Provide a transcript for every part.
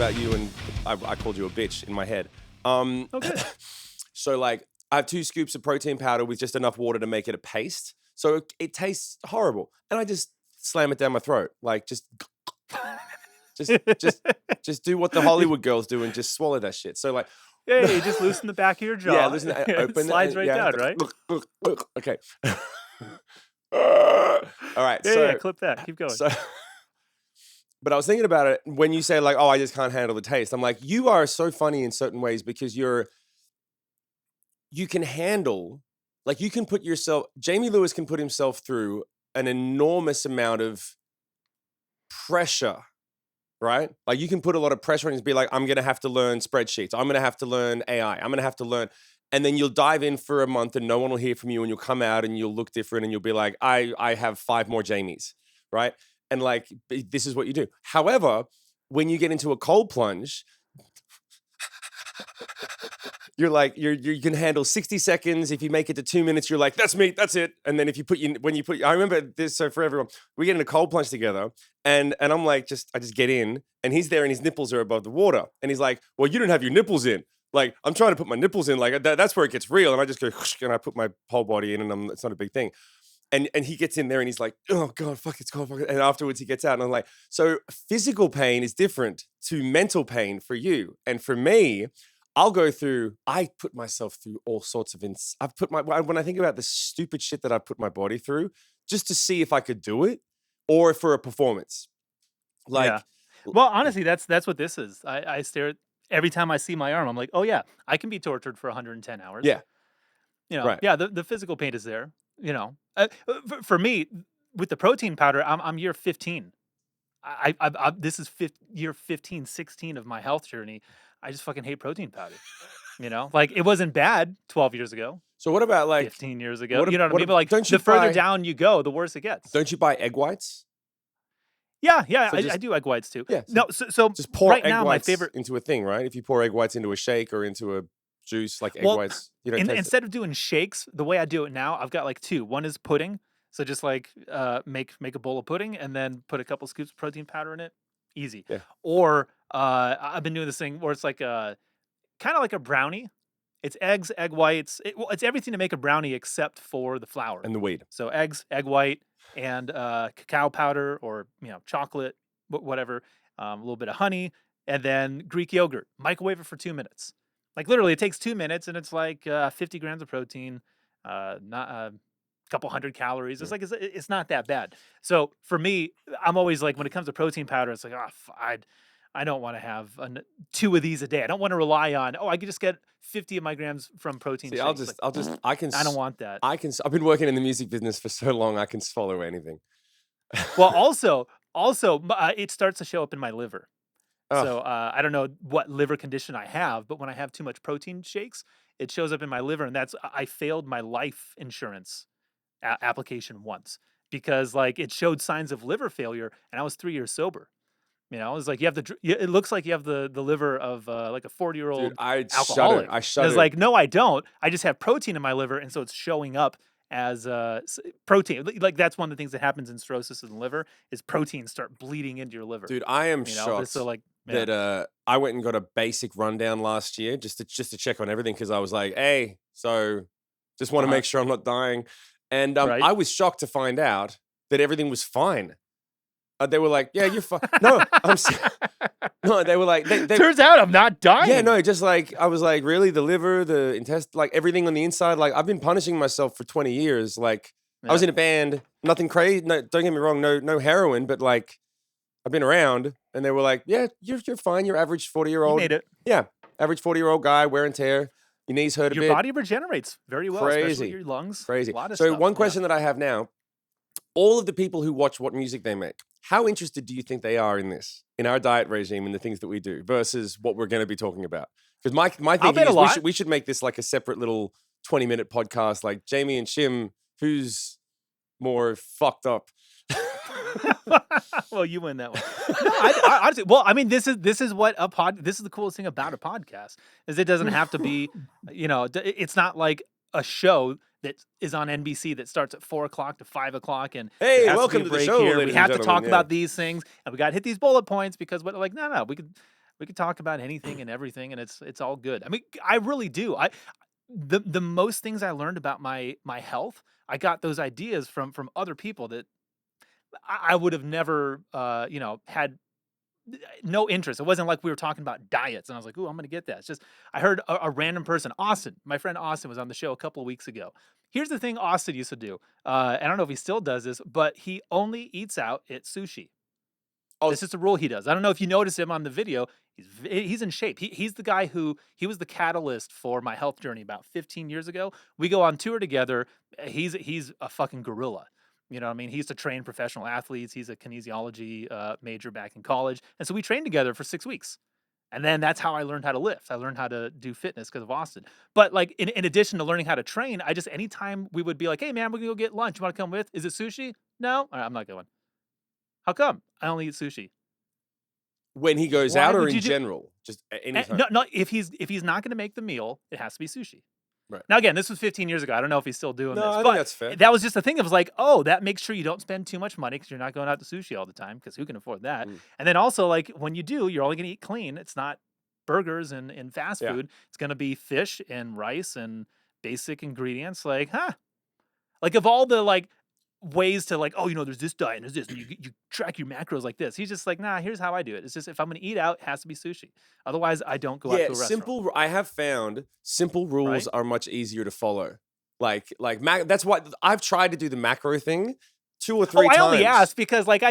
about you, and I called you a bitch in my head. Okay. So like, I have 2 scoops of protein powder with just enough water to make it a paste. So it tastes horrible, and I just slam it down my throat, like just do what the Hollywood girls do and just swallow that shit. So like, Yeah, you just loosen the back of your jaw. yeah, listen, It open slides it, right down, right? Okay. All right. Yeah, clip that. Keep going. So, but I was thinking about it when you say like, "Oh, I just can't handle the taste." I'm like, you are so funny in certain ways because you can handle, like, you can put yourself. Jamie Lewis can put himself through an enormous amount of pressure, right? Like, you can put a lot of pressure on him to be like, I'm going to have to learn spreadsheets. I'm going to have to learn AI. I'm going to have to learn. And then you'll dive in for a month and no one will hear from you, and you'll come out and you'll look different and you'll be like, I have 5 more Jamies, right? And like, this is what you do. However, when you get into a cold plunge, you're like, you can handle 60 seconds. If you make it to 2 minutes, you're like, that's me, that's it. And then I remember this, so for everyone, we get in a cold plunge together, and I'm like, I just get in, and he's there and his nipples are above the water. And he's like, well, you didn't have your nipples in. Like, I'm trying to put my nipples in, like that's where it gets real. And I just go, and I put my whole body in, and it's not a big thing. And he gets in there and he's like, oh God, fuck, it's cold. Fuck. And afterwards he gets out, and I'm like, so physical pain is different to mental pain for you. And for me, I put myself through all sorts of, when I think about the stupid shit that I put my body through just to see if I could do it or for a performance. Like, yeah. Well, honestly, that's what this is. I stare at, every time I see my arm, I'm like, oh yeah, I can be tortured for 110 hours. Yeah. Right. Yeah, the physical pain is there, for me, with the protein powder, I'm year 15. This is year 15, 16 of my health journey. I just fucking hate protein powder. Like, it wasn't bad 12 years ago. So what about like 15 years ago? You know what I mean? But like, the further down you go, the worse it gets. Don't you buy egg whites? Yeah, so I do egg whites too. Yeah. So just pour right egg now, whites my favorite into a thing, right? If you pour egg whites into a shake or into a juice, like egg whites, you don't taste instead of doing shakes, the way I do it now, I've got like 2. One is pudding. So just like make a bowl of pudding and then put a couple scoops of protein powder in it. Easy. Yeah. Or I've been doing this thing where it's like kind of like a brownie. It's eggs, egg whites. It's everything to make a brownie except for the flour and the weed. So eggs, egg white, and cacao powder or chocolate, whatever. A little bit of honey, and then Greek yogurt. Microwave it for 2 minutes. Like, literally, it takes 2 minutes, and it's like 50 grams of protein, not couple hundred calories. It's like, it's not that bad. So for me, I'm always like, when it comes to protein powder, it's like, I don't want to have 2 of these a day. I don't want to rely on, I could just get 50 of my grams from protein shakes. I don't want that. I've been working in the music business for so long, I can swallow anything. Well, also, it starts to show up in my liver. So I don't know what liver condition I have, but when I have too much protein shakes, it shows up in my liver, and I failed my life insurance application once because like it showed signs of liver failure, and I was 3 years sober. It was like, it looks like you have the liver of like a 40-year-old alcoholic. I shudder. It's like, no, I don't. I just have protein in my liver, and so it's showing up as protein. Like, that's one of the things that happens in cirrhosis in the liver is proteins start bleeding into your liver. Dude, I am shocked. So like, that I went and got a basic rundown last year just to check on everything because I was like, hey, so just want to make sure I'm not dying. And I was shocked to find out that everything was fine. They were like, yeah, you're fine. No, no, they were like, turns out I'm not dying. Yeah, no, just like, I was like, really? The liver, the intestine, like everything on the inside. Like, I've been punishing myself for 20 years. Like, I was in a band, nothing crazy. No, don't get me wrong, no heroin, but like, I've been around, and they were like, yeah, you're fine. You're average 40-year-old. You made it. Yeah, average 40-year-old guy, wear and tear. Your knees hurt a bit. Your body regenerates very well, especially your lungs. Crazy. So one question that I have now, all of the people who watch what music they make, how interested do you think they are in this, in our diet regime and the things that we do versus what we're going to be talking about? Because my thinking is we should make this like a separate little 20-minute podcast, like Jayme and Shim, who's more fucked up. Well, you win that one. No, I honestly, well, I mean, this is what this is the coolest thing about a podcast is it doesn't have to be, it's not like a show that is on NBC that starts at 4:00 to 5:00 and hey, welcome to the show. We have to talk about these things and we got to hit these bullet points because no, we We could talk about anything and everything, and it's all good. I mean, I really do. The most things I learned about my health, I got those ideas from other people that I would have never, had no interest. It wasn't like we were talking about diets, and I was like, "Ooh, I'm gonna get that." It's just I heard a random person, Austin, my friend Austin, was on the show a couple of weeks ago. Here's the thing Austin used to do. I don't know if he still does this, but he only eats out at sushi. Oh, This is the rule he does. I don't know if you notice him on the video. He's in shape. He's the guy who he was the catalyst for my health journey about 15 years ago. We go on tour together. He's a fucking gorilla. You know what I mean? He used to train professional athletes. He's a kinesiology major back in college. And so we trained together for 6 weeks. And then that's how I learned how to lift. I learned how to do fitness because of Austin. But like in addition to learning how to train, I just anytime we would be like, hey man, we're gonna go get lunch. You wanna come with? Is it sushi? No? All right, I'm not going. How come? I only eat sushi. when he goes Why out or would in you do general, just anytime. no, if he's not gonna make the meal, it has to be sushi. Right. Now again, this was 15 years ago. I don't know if he's still doing No, this, I think but that's fair. that was just the thing. It was like, oh, that makes sure you don't spend too much money because you're not going out to sushi all the time because who can afford that? Mm. And then also like when you do, you're only gonna eat clean. It's not burgers and fast Yeah. food. It's gonna be fish and rice and basic ingredients. Like, huh? Like of all the like ways to like, oh, there's this diet and there's this, and you track your macros like this. He's just like, nah, here's how I do it. It's just if I'm gonna eat out, it has to be sushi. Otherwise, I don't go out Yeah, to a restaurant. I have found simple rules Right? are much easier to follow. That's why I've tried to do the macro thing 2 or Oh, 3 I only times. asked because like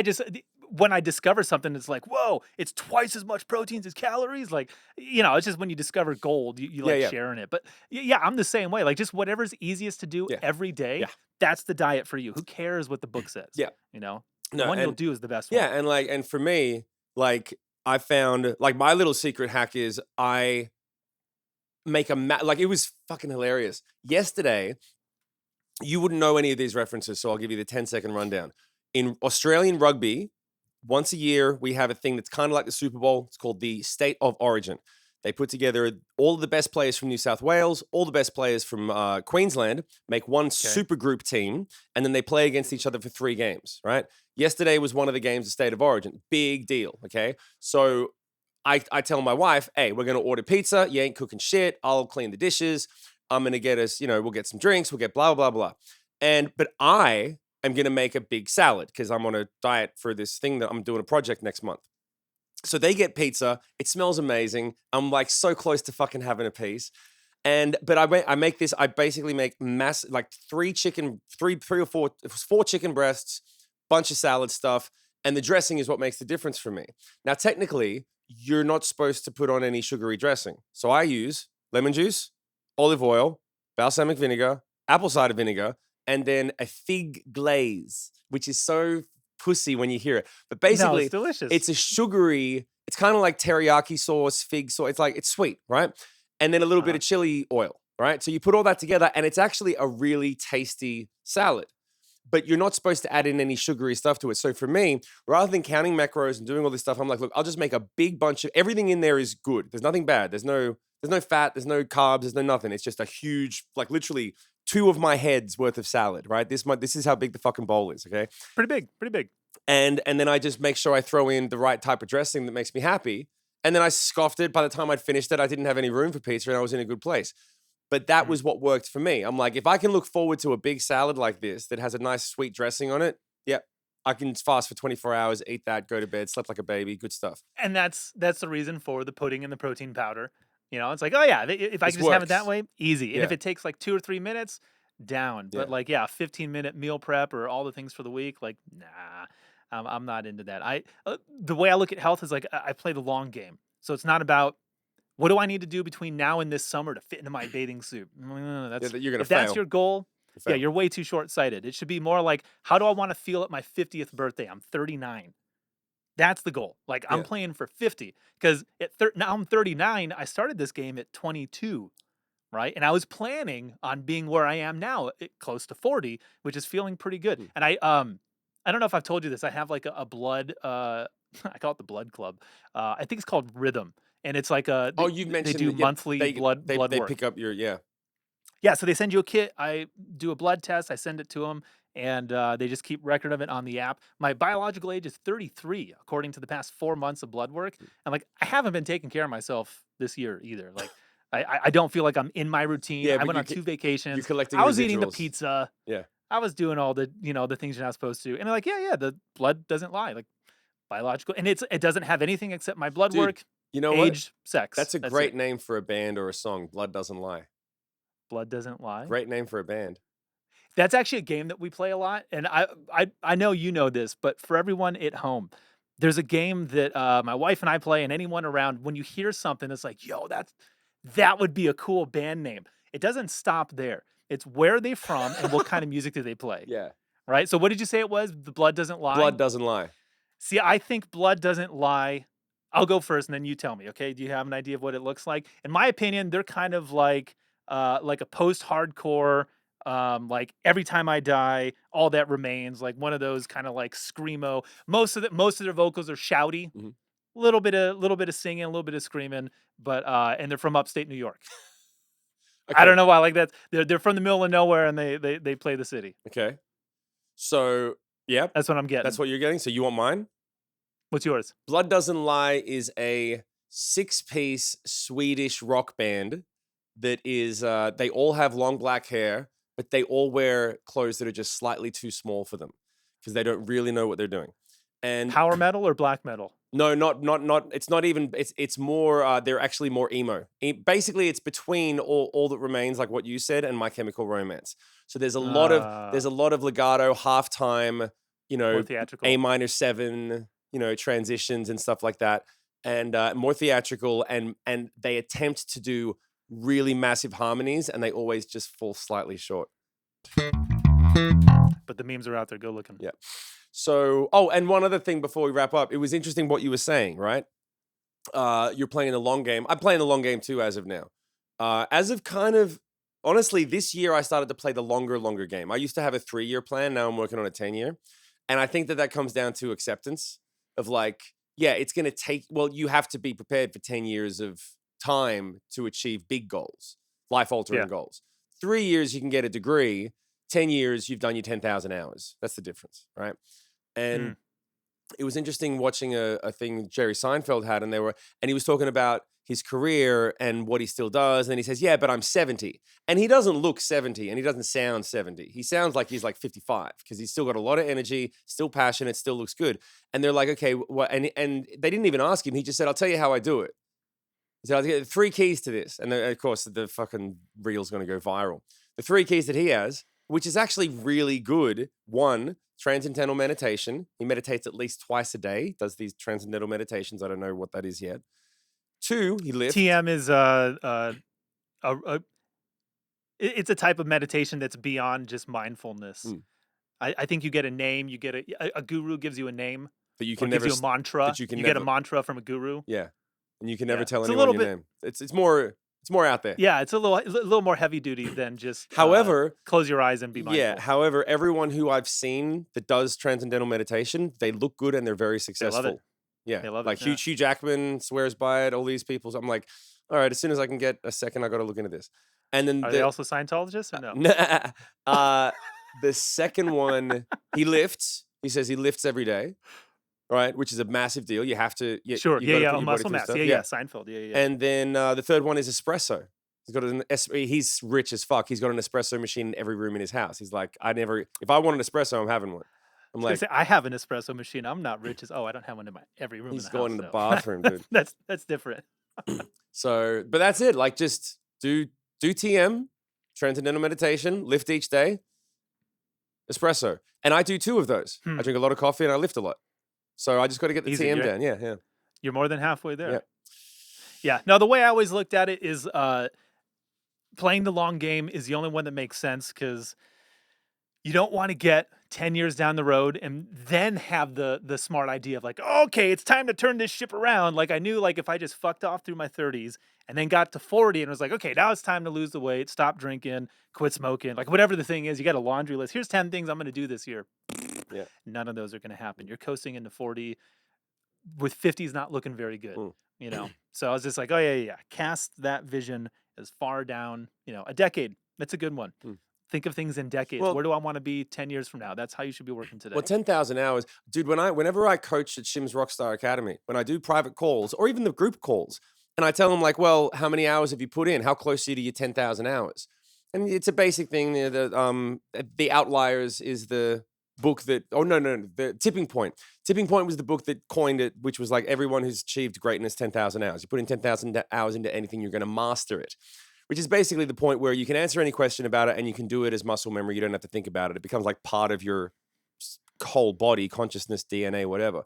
when I discover something, it's like, whoa, it's twice as much proteins as calories. Like, it's just when you discover gold, you Yeah, like yeah, sharing it. But yeah, I'm the same way. Like just whatever's easiest to do yeah, every day, yeah, that's the diet for you. Who cares what the book says? yeah. You know, the No, one you'll and do is the best yeah, one. and for me, like I found like my little secret hack is I make like it was fucking hilarious. Yesterday, you wouldn't know any of these references, so I'll give you the 10-second rundown. In Australian rugby, once a year, we have a thing that's kind of like the Super Bowl. It's called the State of Origin. They put together all of the best players from New South Wales, all the best players from Queensland, make one Okay. super group team, and then they play against each other for 3 games, right? Yesterday was one of the games of State of Origin. Big deal, okay? So I tell my wife, hey, we're going to order pizza. You ain't cooking shit. I'll clean the dishes. I'm going to get us, we'll get some drinks. We'll get blah, blah, blah. But I am going to make a big salad because I'm on a diet for this thing that I'm doing a project next month. So they get pizza. It smells amazing. I'm like so close to fucking having a piece. But I make this. I basically make like 4 chicken breasts, bunch of salad stuff, and the dressing is what makes the difference for me. Now, technically, you're not supposed to put on any sugary dressing, so I use lemon juice, olive oil, balsamic vinegar, apple cider vinegar, and then a fig glaze, which is so pussy when you hear it. But No, it's basically, delicious. it's a sugary. It's kind of like teriyaki sauce, fig sauce. It's sweet, right? And then a little bit Uh-huh. of chili oil, right? So you put all that together, and it's actually a really tasty salad. But you're not supposed to add in any sugary stuff to it. So for me, rather than counting macros and doing all this stuff, I'm like, look, I'll just make a big bunch of everything in there is good. There's nothing bad. There's no fat. There's no carbs. There's no nothing. It's just a huge, like literally 2 of my heads worth of salad, right? This is how big the fucking bowl is, okay? Pretty big, pretty big. And then I just make sure I throw in the right type of dressing that makes me happy. And then I scoffed it. By the time I'd finished it, I didn't have any room for pizza and I was in a good place. But that Mhm. was what worked for me. I'm like, if I can look forward to a big salad like this that has a nice sweet dressing on it, yep, I can fast for 24 hours, eat that, go to bed, slept like a baby, good stuff. And that's the reason for the pudding and the protein powder. It's like, oh yeah, if I This can just have it that works. way, easy. And if Yeah, it takes like 2 or 3 minutes, down. But yeah. like, yeah, 15-minute meal prep or all the things for the week, like, nah, I'm not into that. The way I look at health is like I play the long game. So it's not about what do I need to do between now and this summer to fit into my bathing suit. Yeah, That's that you're gonna if that's fail. your goal, You yeah, fail. you're way too short sighted. It should be more like, how do I want to feel at my 50th birthday? I'm 39. That's the goal. Like I'm Yeah. playing for 50 because now I'm 39. I started this game at 22, right? And I was planning on being where I am now, close to 40, which is feeling pretty good. Hmm. And I don't know if I've told you this. I have like a blood I call it the blood club. I think it's called Rhythm, and it's like Oh, they you've they mentioned do that. Yep. monthly They blood they blood they work. pick up your yeah. Yeah, so they send you a kit. I do a blood test. I send it to them, and they just keep record of it on the app. My biological age is 33, according to the past 4 months of blood work, and like I haven't been taking care of myself this year either. Like I don't feel like I'm in my routine. Yeah, I but went on 2 you're vacations. collecting I was eating the residuals. pizza. Yeah. I was doing all the the things you're not supposed to, and they're like, yeah, the blood doesn't lie. Like biological, and it doesn't have anything except my blood Dude, work, you know what? age, sex. That's a That's it. great name for a band or a song. Blood Doesn't Lie. Blood doesn't lie. Great name for a band. That's actually a game that we play a lot, and I know you know this, but for everyone at home, there's a game that my wife and I play, and anyone around. When you hear something that's like, "Yo, that would be a cool band name," it doesn't stop there. It's where are they from and what kind of music do they play, Yeah. right? So, what did you say it was? The Blood Doesn't Lie. Blood Doesn't Lie. See, I think Blood Doesn't Lie. I'll go first, and then you tell me. Okay? Do you have an idea of what it looks like? In my opinion, they're kind of like a post-hardcore, like Every Time I Die, All That Remains, like one of those kind of like screamo. Most of their vocals are shouty, Mhm. little bit of singing, a little bit of screaming, but and they're from upstate New York. I Okay. don't know why, like that. They're from the middle of nowhere, and they play the city. Okay. So, yeah, That's what I'm that's getting. what you're getting. So you want mine? What's yours? Blood Doesn't Lie is a 6-piece Swedish rock band that is they all have long black hair, but they all wear clothes that are just slightly too small for them because they don't really know what they're doing. And Power metal or black metal? no, not it's not even it's more they're actually more emo. Basically it's between all that remains, like what you said, and My Chemical Romance. So there's a lot of legato, halftime, More theatrical. A minor 7, transitions and stuff like that, and more theatrical, and they attempt to do really massive harmonies, and they always just fall slightly short. But the memes are out there. Go looking. Yeah. So, oh, and one other thing before we wrap up, it was interesting what you were saying, right? You're playing the long game. I'm playing the long game too, as of now. As of kind of honestly, this year I started to play the longer game. I used to have a 3-year plan. Now I'm working on a 10-year, and I think that comes down to acceptance of like, yeah, it's going to take. Well, you have to be prepared for 10 years of time to achieve big goals, life-altering Yeah. goals. 3 years you can get a degree. 10 years you've done your 10,000 hours. That's the difference, right? And it was interesting watching a thing Jerry Seinfeld had, and he was talking about his career and what he still does. And then he says, yeah, but I'm 70. And he doesn't look 70 and he doesn't sound 70. He sounds like he's like 55 because he's still got a lot of energy, still passionate, still looks good. And they're like, okay, what? And they didn't even ask him. He just said, I'll tell you how I do it. He said, I'll get 3 keys to this. And then, of course, the fucking reel's going to go viral. The 3 keys that he has, which is actually really good. 1, transcendental meditation. He meditates at least twice a day, does these transcendental meditations. I don't know what that is yet. 2, he lifts. TM is it's a type of meditation that's beyond just mindfulness. I think you get a name, you get a guru gives you a name, But you or can gives never you a mantra. that you can get a never mantra from a guru. Yeah. And you can never Yeah. tell It's a anyone little your bit. name. It's more out there. Yeah, it's a little more heavy duty than just However, close your eyes and be yeah, mindful. however, everyone who I've seen that does transcendental meditation, they look good and they're very successful. it. Yeah. They love like it, yeah. Hugh Jackman swears by it, all these people. So I'm like, all right, as soon as I can get a second, I got to look into this. And then Are they also Scientologists or no? the second one, he lifts. He says he lifts every day, right? Which is a massive deal. You have to. Sure. You got to Yeah. put your body Muscle through mass. stuff. Yeah. Seinfeld. Yeah. And then the third one is espresso. He's got he's rich as fuck. He's got an espresso machine in every room in his house. He's like, if I want an espresso, I'm having one. I'm I like, say, I have an espresso machine. I'm not rich as I don't have one in my every room. he's in the going house, in the though. bathroom, dude. That's different. So, but that's it. Like, just do TM, transcendental meditation, lift each day, espresso, and I do 2 of those. I drink a lot of coffee and I lift a lot. So I just got to get the Easy, TM right? down. Yeah. You're more than halfway there. Yeah. Yeah. No, the way I always looked at it is playing the long game is the only one that makes sense because you don't want to get 10 years down the road and then have the smart idea of like, okay, it's time to turn this ship around. Like I knew like if I just fucked off through my 30s and then got to 40 and was like, okay, now it's time to lose the weight, stop drinking, quit smoking, like whatever the thing is, you got a laundry list. Here's 10 things I'm going to do this year. Yeah. None of those are going to happen. You're coasting into 40 with 50s not looking very good, So I was just like, oh yeah. Cast that vision as far down, a decade. That's a good one. Think of things in decades. Well, Where do I want to be 10 years from now? That's how you should be working today. 10,000 hours, dude. Whenever I coach at Shim's Rockstar Academy, when I do private calls or even the group calls, and I tell them like, well, how many hours have you put in? How close are you to your 10,000 hours? And it's a basic thing. The Outliers is the book that. Oh no, the Tipping Point. Tipping Point was the book that coined it, which was like everyone who's achieved greatness 10,000 hours. You put in 10,000 hours into anything, you're going to master it. Which is basically the point where you can answer any question about it and you can do it as muscle memory. You don't have to think about it. It becomes like part of your whole body, consciousness, DNA, whatever.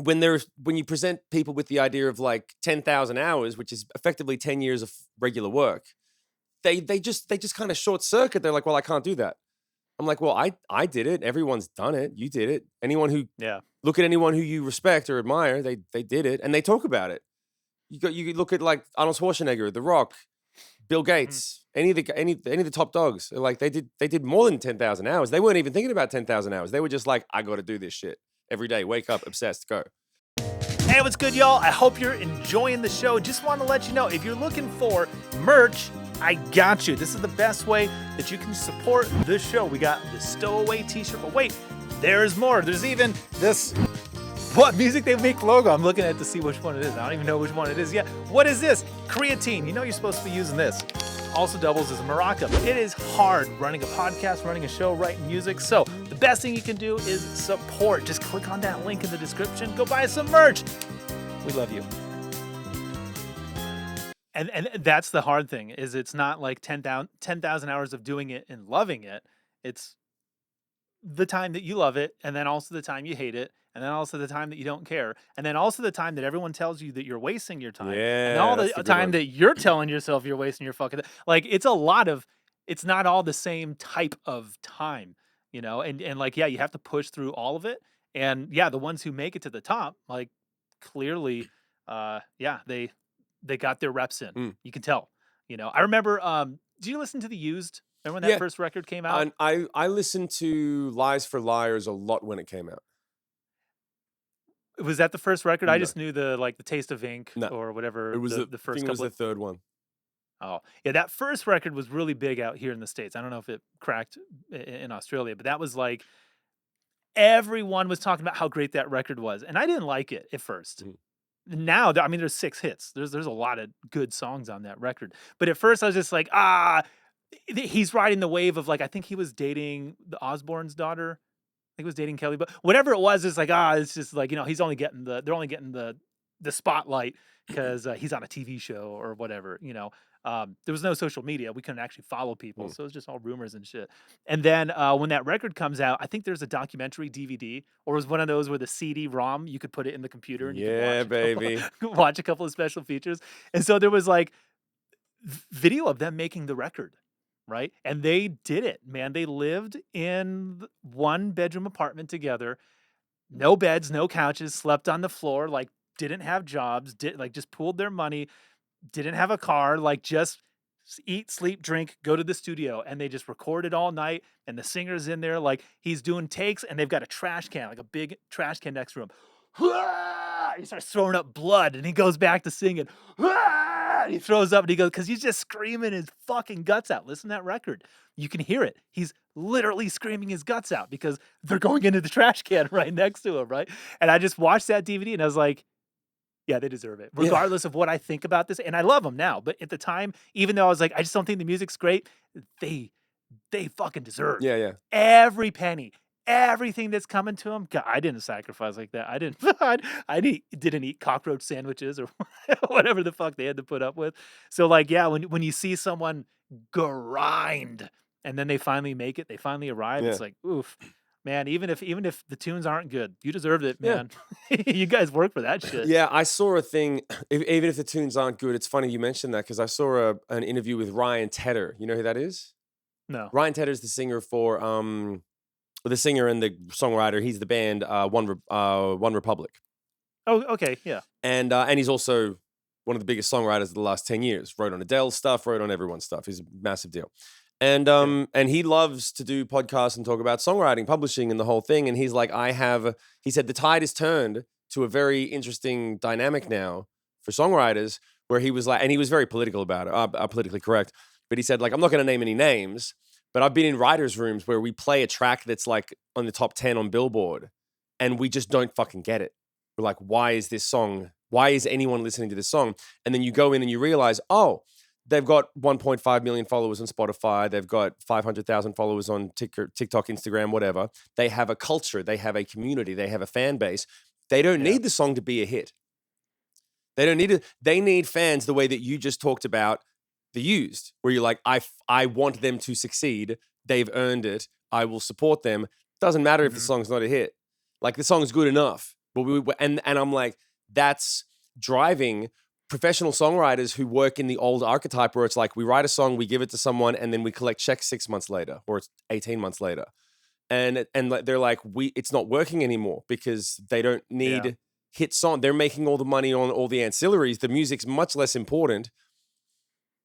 When you present people with the idea of like 10,000 hours, which is effectively 10 years of regular work, they just kind of short circuit. They're like, well, I can't do that. I'm like, well, I did it. Everyone's done it. You did it. Look at anyone who you respect or admire. They did it and they talk about it. You look at like Arnold Schwarzenegger, The Rock, Bill Gates, any of the top dogs. Like they did more than 10,000 hours. They weren't even thinking about 10,000 hours. They were just like, I got to do this shit every day. Wake up, obsessed, go. Hey, what's good, y'all? I hope you're enjoying the show. Just want to let you know, if you're looking for merch, I got you. This is the best way that you can support the show. We got the Stowaway t-shirt, but wait, there's more. There's even this What Music They Make logo. I'm looking at it to see which one it is. I don't even know which one it is yet. What is this? Creatine. You know you're supposed to be using this. Also doubles as a maraca. It is hard running a podcast, running a show, writing music. So the best thing you can do is support. Just click on that link in the description. Go buy some merch. We love you. And that's the hard thing, is it's not like 10,000 hours of doing it and loving it. It's the time that you love it, and then also the time you hate it, and then also the time that you don't care, and then also the time that everyone tells you that you're wasting your time, and all the time that you're telling yourself you're wasting your fucking like it's not all the same type of time, and like, yeah, you have to push through all of it, and yeah, the ones who make it to the top, like, clearly, they got their reps in. You can tell. I remember. Did you listen to The Used? Remember when that first record came out? I listened to Lies for Liars a lot when it came out. Was that the first record? No. I just knew the Taste of Ink or whatever. It was the first couple. It was the third one. Oh, yeah, that first record was really big out here in the States. I don't know if it cracked in Australia, but that was like everyone was talking about how great that record was, and I didn't like it at first. Now, I mean, there's 6 hits. There's a lot of good songs on that record. But at first, I was just like, he's riding the wave of, like, I think he was dating the Osbourne's daughter. I think he was dating Kelly, but whatever it was, it's like, it's just like, they're only getting the spotlight because he's on a TV show or whatever. There was no social media. We couldn't actually follow people. So it was just all rumors and shit. And then when that record comes out, I think there's a documentary DVD, or it was one of those where the CD-ROM, you could put it in the computer and you could watch a couple of special features. And so there was like video of them making the record, right? And they did it, man. They lived in one bedroom apartment together, no beds, no couches, slept on the floor, like didn't have jobs, just pooled their money, didn't have a car, like just eat, sleep, drink, go to the studio, and they just recorded all night, and the singer's in there, like he's doing takes, and they've got a trash can, like a big trash can next to him. He starts throwing up blood, and he goes back to singing. He throws up, and he goes, because he's just screaming his fucking guts out. Listen to that record. You can hear it. He's literally screaming his guts out because they're going into the trash can right next to him, right? And I just watched that DVD, and I was like, yeah, they deserve it, regardless of what I think about this. And I love them now. But at the time, even though I was like, I just don't think the music's great, they fucking deserve every penny, everything that's coming to them. God, I didn't sacrifice like that. I didn't eat cockroach sandwiches or whatever the fuck they had to put up with. So like, yeah, when you see someone grind and then they finally make it, they finally arrive, it's like, oof. Man, even if the tunes aren't good, you deserved it, man. You guys work for that shit. Yeah, I saw a thing. Even if the tunes aren't good, it's funny you mentioned that because I saw an interview with Ryan Tedder. You know who that is? No. Ryan Tedder is the singer for the singer and the songwriter. He's the band One Republic. Oh, okay, yeah. And he's also one of the biggest songwriters of the last 10 years. Wrote on Adele's stuff, wrote on everyone's stuff. He's a massive deal. And he loves to do podcasts and talk about songwriting, publishing, and the whole thing. And he's like, he said the tide has turned to a very interesting dynamic now for songwriters, where he was like, and he was very political about it, politically correct. But he said, like, I'm not going to name any names, But I've been in writers' rooms where we play a track that's like on the top 10 on Billboard, and we just don't fucking get it. We're like, why is this song? Why is anyone listening to this song? And then you go in and you realize, oh, they've got 1.5 million followers on Spotify. They've got 500,000 followers on TikTok, Instagram, whatever. They have a culture. They have a community. They have a fan base. They don't need the song to be a hit. They don't need it. They need fans the way that you just talked about The Used, where you're like, I want them to succeed. They've earned it. I will support them. Doesn't matter if the song's not a hit. Like, the song's good enough. But and I'm like, that's driving professional songwriters who work in the old archetype where it's like, we write a song, we give it to someone, and then we collect checks 6 months later, or it's 18 months later. And they're like, it's not working anymore because they don't need hit song. They're making all the money on all the ancillaries. The music's much less important.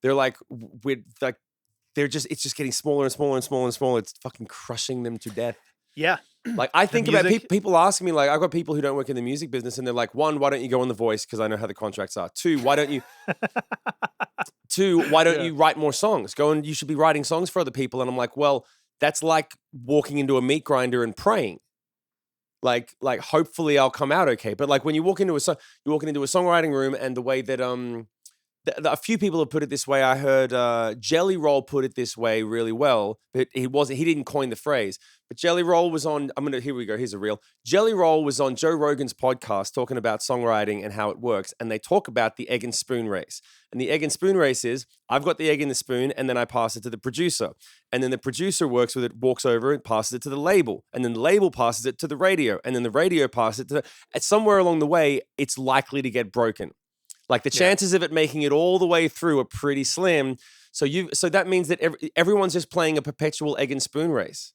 They're like, it's just getting smaller and smaller and smaller and smaller. It's fucking crushing them to death. Yeah. Like, I think about people asking me, like, I've got people who don't work in the music business, and they're like, one, why don't you go on The Voice? Because I know how the contracts are. Two, why don't you write more songs? You should be writing songs for other people. And I'm like, well, that's like walking into a meat grinder and praying. Like hopefully I'll come out okay. But like when you walk into a songwriting room, and the way that a few people have put it this way. I heard Jelly Roll put it this way really well, but he didn't coin the phrase. But Jelly Roll was on, here we go, here's a reel. Jelly Roll was on Joe Rogan's podcast talking about songwriting and how it works. And they talk about the egg and spoon race. And the egg and spoon race is, I've got the egg in the spoon, and then I pass it to the producer. And then the producer works with it, walks over and passes it to the label. And then the label passes it to the radio. And then the radio passes it to somewhere along the way, it's likely to get broken. Like, the chances of it making it all the way through are pretty slim. So that means that everyone's just playing a perpetual egg and spoon race.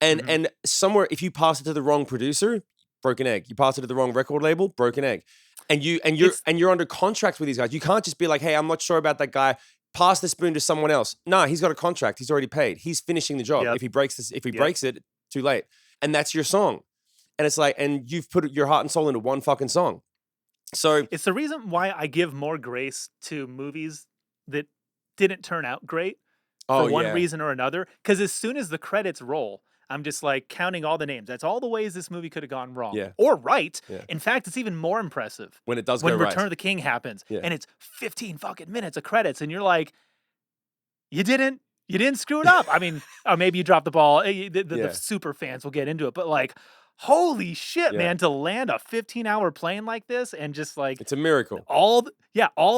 And somewhere, if you pass it to the wrong producer, broken egg. You pass it to the wrong record label, broken egg. And you're under contract with these guys. You can't just be like, hey, I'm not sure about that guy. Pass the spoon to someone else. No, he's got a contract. He's already paid. He's finishing the job. If he breaks it, too late. And that's your song. And it's like, and you've put your heart and soul into one fucking song. So it's the reason why I give more grace to movies that didn't turn out great for one reason or another. Because as soon as the credits roll, I'm just like counting all the names. That's all the ways this movie could have gone wrong or right. Yeah. In fact, it's even more impressive when it does go right. When Return of the King happens and it's 15 fucking minutes of credits, and you're like, you didn't screw it up. I mean, or maybe you dropped the ball. The super fans will get into it, but like, holy shit, man, to land a 15-hour plane like this, and just like, it's a miracle. All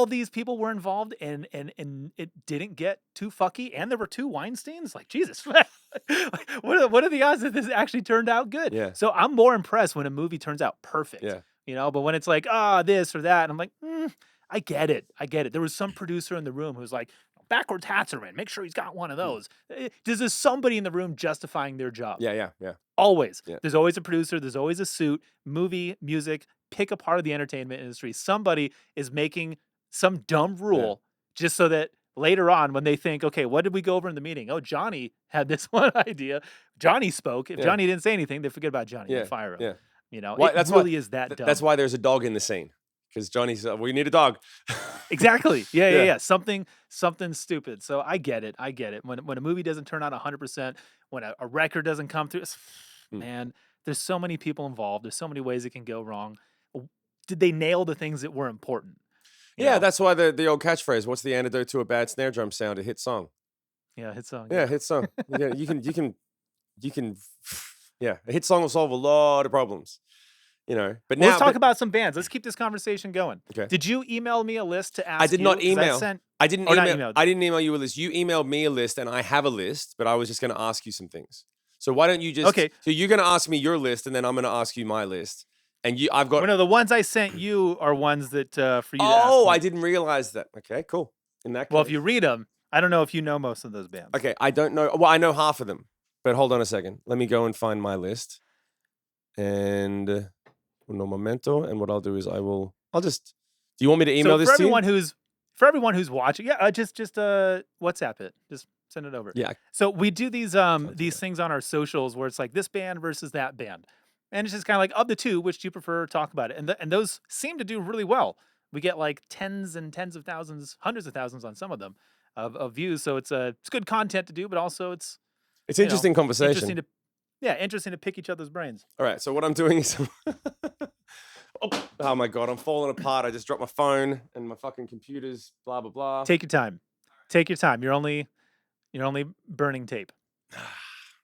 these people were involved, and it didn't get too fucky, and there were 2 Weinsteins. Like, Jesus, like, what are the odds that this actually turned out good? Yeah. So I'm more impressed when a movie turns out perfect. Yeah. You know, but when it's like, this or that, and I'm like, I get it. There was some producer in the room who's like, backwards hats are in. Make sure he's got one of those. There's somebody in the room justifying their job. Yeah. Always. Yeah. There's always a producer. There's always a suit. Movie, music, pick a part of the entertainment industry. Somebody is making some dumb rule just so that later on, when they think, okay, what did we go over in the meeting? Oh, Johnny had this one idea. Johnny spoke. If Johnny didn't say anything, they forget about Johnny and fire him. Yeah. You know, it really is that dumb. That's why there's a dog in the scene. Because Johnny's, we need a dog. Exactly. Yeah. Something stupid. So I get it. When a movie doesn't turn out 100%, when a record doesn't come through, man, there's so many people involved. There's so many ways it can go wrong. Did they nail the things that were important? You know? That's why the old catchphrase, what's the antidote to a bad snare drum sound? A hit song. Yeah, hit song. Yeah, hit song. You can, a hit song will solve a lot of problems. You know, but now let's talk about some bands. Let's keep this conversation going. Okay. Did you email me a list to ask? I did not email. I didn't email you a list. You emailed me a list, and I have a list, but I was just going to ask you some things. So why don't you just? Okay. So you're going to ask me your list, and then I'm going to ask you my list. And I've got. Well, no, the ones I sent you are ones that for you. Oh, I didn't realize that. Okay, cool. In that case. Well, if you read them, I don't know if you know most of those bands. Okay, I don't know. Well, I know half of them, but hold on a second. Let me go and find my list, and. No momento, and what I'll do is do you want me to email this to you? For everyone who's watching, just WhatsApp it. Just send it over. Yeah. So we do these things on our socials where it's like this band versus that band. And it's just kind of like, of the two, which do you prefer? Talk about it. And those seem to do really well. We get like tens and tens of thousands, hundreds of thousands on some of them of views. So it's good content to do, but also it's It's you know, interesting interesting conversation. to yeah, interesting to pick each other's brains. All right, so what I'm doing is oh my god, I'm falling apart. I just dropped my phone and my fucking computer's blah blah blah. Take your time. Take your time. You're only burning tape.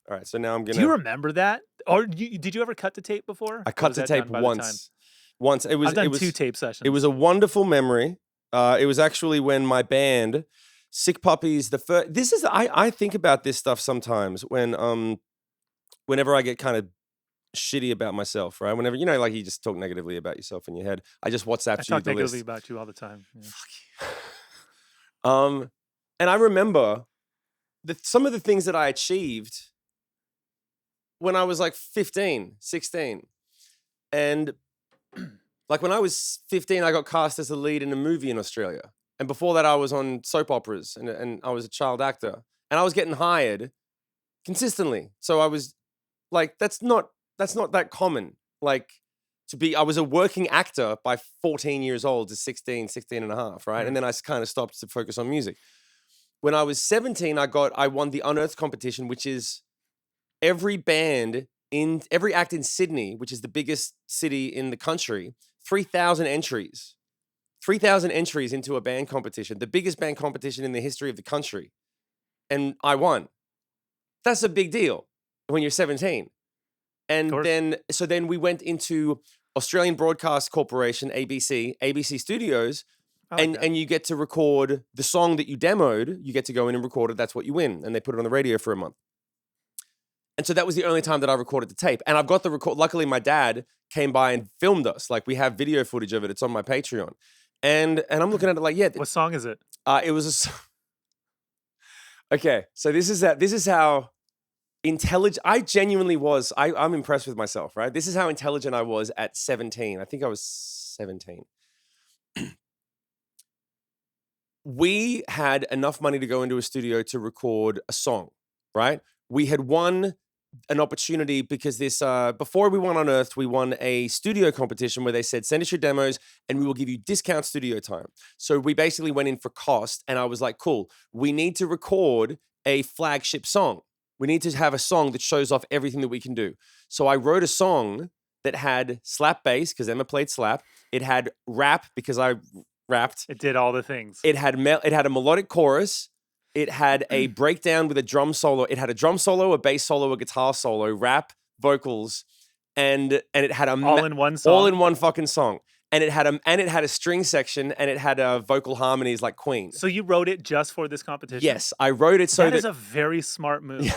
All right, so now I'm Do you gonna. remember that? Or did you ever cut the tape before? I Or cut was to that tape done by the time? once. Once I've done 2 tape it was sessions. a wonderful memory. It was actually when my band, Sick Puppies, the first. This is I think about this stuff sometimes whenever I get kind of shitty about myself, right? Whenever like you just talk negatively about yourself in your head. I just I WhatsApped you talk the negatively list. about you all the time. Yeah. Um, and I remember some of the things that I achieved when I was like 15, 16. And like when I was 15, I got cast as a lead in a movie in Australia. And before that, I was on soap operas and I was a child actor. And I was getting hired consistently. So I was like, that's not that common. Like I was a working actor by 14 years old to 16 and a half, right? Mm. And then I kind of stopped to focus on music. When I was 17, I won the Unearthed competition, which is every act in Sydney, which is the biggest city in the country, 3,000 entries. 3,000 entries into a band competition, the biggest band competition in the history of the country. And I won. That's a big deal when you're 17. And then we went into Australian Broadcast Corporation, ABC Studios, and you get to record the song that you demoed. You get to go in and record it. That's what you win. And they put it on the radio for a month. And so that was the only time that I recorded the tape. And I've got the record. Luckily, my dad came by and filmed us. Like we have video footage of it. It's on my Patreon. And I'm looking at it like, yeah. What song is it? It was okay. So this is how intelligent I genuinely was. I'm impressed with myself, right? This is how intelligent I was at 17. I think I was 17. We had enough money to go into a studio to record a song, right? We had won an opportunity because before we won Unearthed, we won a studio competition where they said, send us your demos and we will give you discount studio time. So we basically went in for cost and I was like, cool, we need to record a flagship song. We need to have a song that shows off everything that we can do. So I wrote a song that had slap bass because Emma played slap. It had rap because I rapped. It did all the things. It had a melodic chorus. It had a breakdown with a drum solo. It had a drum solo, a bass solo, a guitar solo, rap, vocals, and it had all in one song. All in one fucking song. And it had a string section and it had vocal harmonies like Queen. So you wrote it just for this competition? Yes, I wrote it so that is a very smart move. Yeah.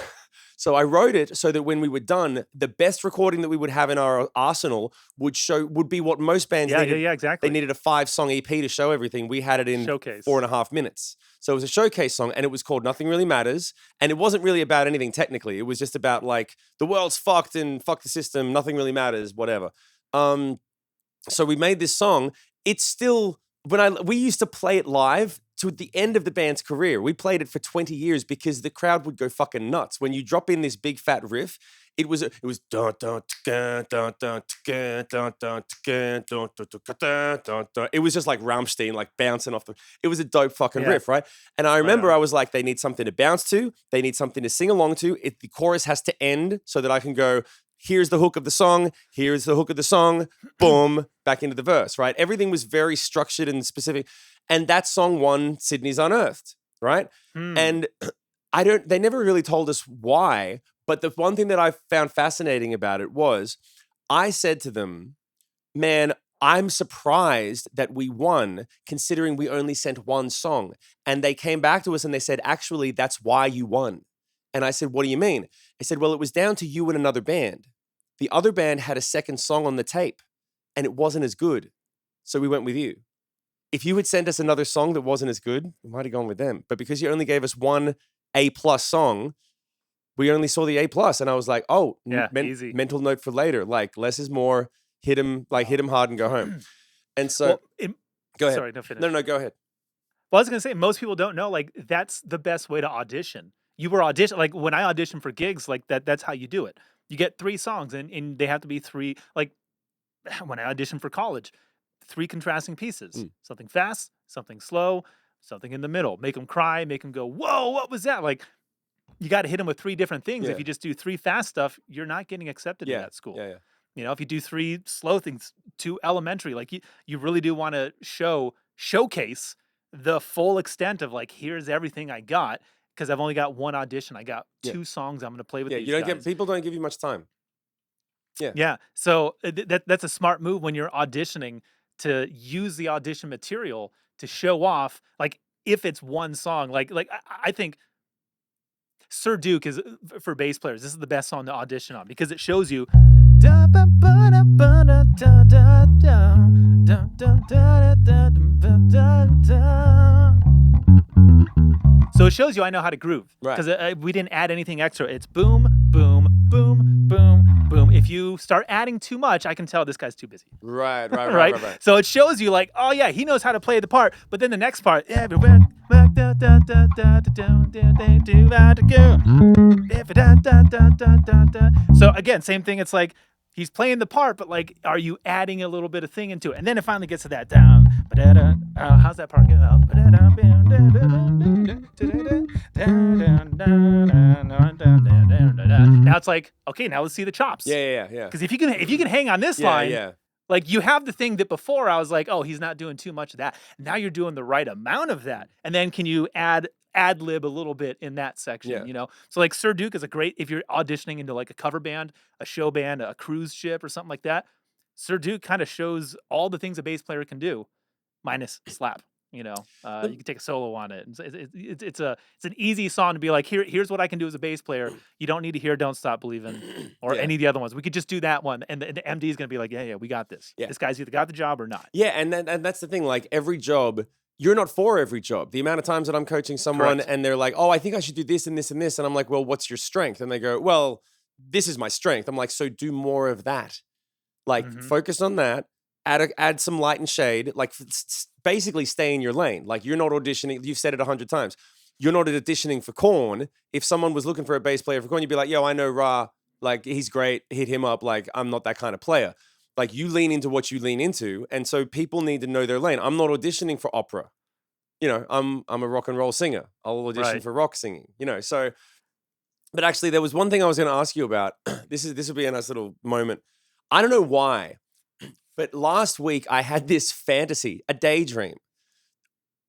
So I wrote it so that when we were done, the best recording that we would have in our arsenal would be what most bands needed. Yeah, exactly. They needed a 5-song EP to show everything. We had it in showcase. 4.5 minutes. So it was a showcase song and it was called Nothing Really Matters. And it wasn't really about anything technically. It was just about like the world's fucked and fuck the system. Nothing really matters, whatever. So we made this song. It's still, we used to play it live to the end of the band's career. We played it for 20 years because the crowd would go fucking nuts. When you drop in this big fat riff, it was dun dun dun dun dun dun dun dun dun dun dun. It was just like Rammstein, like bouncing off it was a dope fucking riff, right? And I remember I was like, they need something to bounce to, they need something to sing along to. The chorus has to end so that I can go, here's the hook of the song, here's the hook of the song, boom, back into the verse, right? Everything was very structured and specific. And that song won Sydney's Unearthed, right? And they never really told us why, but the one thing that I found fascinating about it was I said to them, man, I'm surprised that we won considering we only sent one song. And they came back to us and they said, actually, that's why you won. And I said, what do you mean? I said, well, it was down to you and another band. The other band had a second song on the tape and it wasn't as good. So we went with you. If you had sent us another song that wasn't as good, we might have gone with them. But because you only gave us one A+ song, we only saw the A+. And I was like, oh, easy. Mental note for later. Like less is more, hit him hard and go home. And so, go ahead. Sorry, no, finish. No, go ahead. Well, I was going to say, most people don't know, like that's the best way to audition. You were audition, like when I audition for gigs, like that's how you do it. You get 3 songs and they have to be 3, like when I audition for college, 3 contrasting pieces, something fast, something slow, something in the middle, make them cry, make them go, whoa, what was that? Like you got to hit them with 3 different things. Yeah. If you just do 3 fast stuff, you're not getting accepted in Yeah. that school. Yeah. You know, if you do 3 slow things, 2 elementary, like you really do want to showcase the full extent of like, here's everything I got, because I've only got 1 audition. I got Yeah. 2 songs I'm going to play with Yeah. these You don't guys. people don't give you much time. Yeah. Yeah. So that's a smart move when you're auditioning, to use the audition material to show off. Like, if it's 1 song, I think Sir Duke is, for bass players, this is the best song to audition on, because it shows you. So it shows you I know how to groove, Right. because we didn't add anything extra. It's boom, boom, boom, boom, boom. If you start adding too much, I can tell this guy's too busy. Right. Right? So it shows you like, oh yeah, he knows how to play the part. But then the next part, everywhere. So again, same thing. It's like he's playing the part, but like, are you adding a little bit of thing into it? And then it finally gets to that down. How's that part go? Now it's like, okay, now let's see the chops. Yeah. Because if you can hang on this line, like, you have the thing that before I was like, oh, he's not doing too much of that. Now you're doing the right amount of that. And then can you ad lib a little bit in that section, Yeah. you know? So like Sir Duke is a great, if you're auditioning into like a cover band, a show band, a cruise ship or something like that, Sir Duke kind of shows all the things a bass player can do, minus slap. You know, you can take a solo on it. It's an easy song to be like, here's what I can do as a bass player. You don't need to hear "Don't Stop Believing" or any of the other ones. We could just do that one, and the MD is gonna be like, yeah, we got this. Yeah. This guy's either got the job or not. Yeah, and that's the thing. Like, every job, you're not for every job. The amount of times that I'm coaching someone Correct. and they're like, oh, I think I should do this and this and this, and I'm like, well, what's your strength? And they go, well, this is my strength. I'm like, so do more of that. Like, focus on that. Add some light and shade. Like, basically stay in your lane. Like, you're not auditioning. You've said it 100 times. You're not auditioning for Korn. If someone was looking for a bass player for Korn, you'd be like, yo, I know Ra. Like, he's great. Hit him up. Like, I'm not that kind of player. Like, you lean into what you lean into. And so people need to know their lane. I'm not auditioning for opera. You know, I'm a rock and roll singer. I'll audition for rock singing. You know, so. But actually, there was one thing I was going to ask you about. This will be a nice little moment. I don't know why, but last week I had this fantasy, a daydream,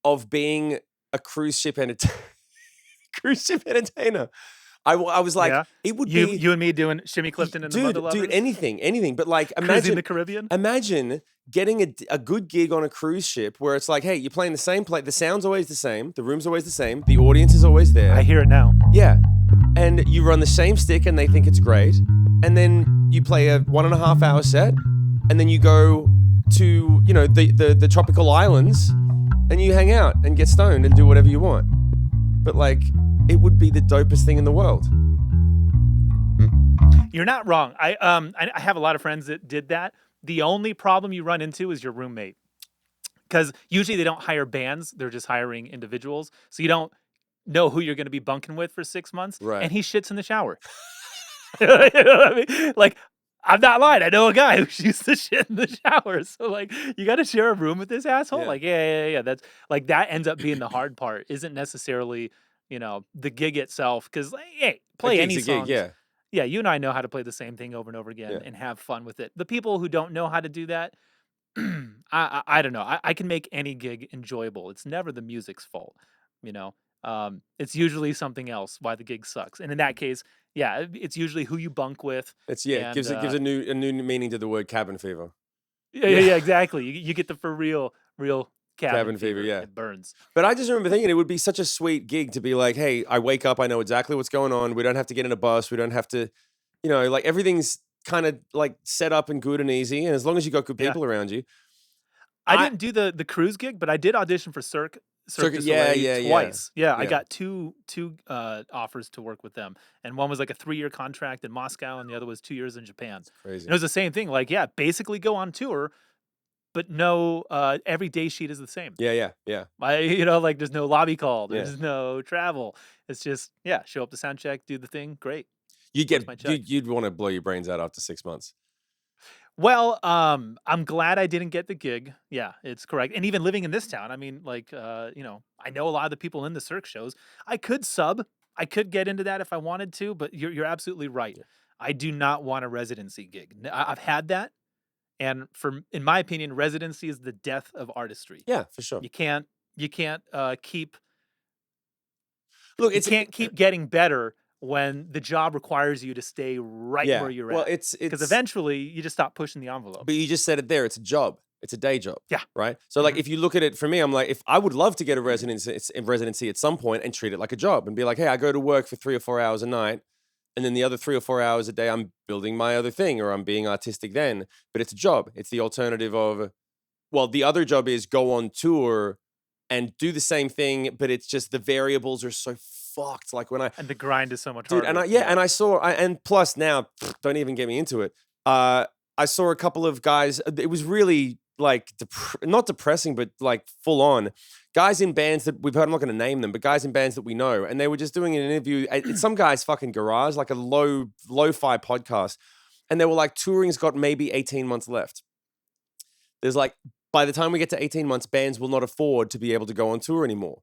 of being a cruise ship entertainer. I was like, it would be you and me doing Shimmy Clifton and the Mother Lovers? Dude, anything. But like, Cruising the Caribbean. Imagine getting a good gig on a cruise ship where it's like, hey, you're playing the same play. The sound's always the same. The room's always the same. The audience is always there. I hear it now. Yeah. And you run the same stick and they think it's great. And then you play a 1.5 hour set. And then you go to, you know, the tropical islands and you hang out and get stoned and do whatever you want. But like, it would be the dopest thing in the world. You're not wrong. I have a lot of friends that did that. The only problem you run into is your roommate. Because usually they don't hire bands. They're just hiring individuals. So you don't know who you're going to be bunking with for 6 months. Right. And he shits in the shower. You know what I mean? Like, I'm not lying. I know a guy who used to shit in the shower. So like, you got to share a room with this asshole. Yeah. Like, yeah. That's like, that ends up being the hard part. Isn't necessarily, you know, the gig itself. Because like, hey, play any songs. Gig, Yeah, you and I know how to play the same thing over and over again and have fun with it. The people who don't know how to do that, I don't know. I can make any gig enjoyable. It's never the music's fault, you know. It's usually something else why the gig sucks. And in that case, yeah, it's usually who you bunk with. It gives a new meaning to the word cabin fever. Yeah, exactly. You get the for real cabin fever. Yeah. It burns. But I just remember thinking it would be such a sweet gig to be like, hey, I wake up, I know exactly what's going on. We don't have to get in a bus. We don't have to, you know, like everything's kind of like set up and good and easy. And as long as you got good people around you. I didn't do the cruise gig, but I did audition for Cirque du Soleil twice. Yeah, I got two offers to work with them, and one was like a 3-year contract in Moscow, and the other was 2 years in Japan. That's crazy. And it was the same thing. Like, yeah, basically go on tour, but no, every day sheet is the same. Yeah. You know, like there's no lobby call, there's no travel. It's just show up to sound check, do the thing, great. You'd want to blow your brains out after 6 months. Well, I'm glad I didn't get the gig. Yeah, it's correct. And even living in this town, I mean, like, you know, I know a lot of the people in the Cirque shows. I could sub, I could get into that if I wanted to, but you're absolutely right. Yeah. I do not want a residency gig. I've had that, and in my opinion, residency is the death of artistry. Yeah, for sure. You can't you can't keep Look, you it's can't keep getting better when the job requires you to stay right yeah. where you're Well, at. Because it's eventually you just stop pushing the envelope. but you just said it there. It's a job. It's a day job. Yeah. Right. So like Mhm. if you look at it for me, I'm like, if I would love to get a residency at some point and treat it like a job and be like, hey, I go to work for 3 or 4 hours a night. And then the other 3 or 4 hours a day, I'm building my other thing or I'm being artistic then. But it's a job. It's the alternative of, well, the other job is go on tour and do the same thing, but it's just the variables are so fucked. Like when I, And the grind is so much dude, harder. and I saw, and plus now, don't even get me into it. I saw a couple of guys. It was really like not depressing, but like full on guys in bands that we've heard. I'm not going to name them, but guys in bands that we know, and they were just doing an interview at some guy's fucking garage, like a lo-fi podcast, and they were like, touring's got maybe 18 months left. There's like, by the time we get to 18 months, bands will not afford to be able to go on tour anymore.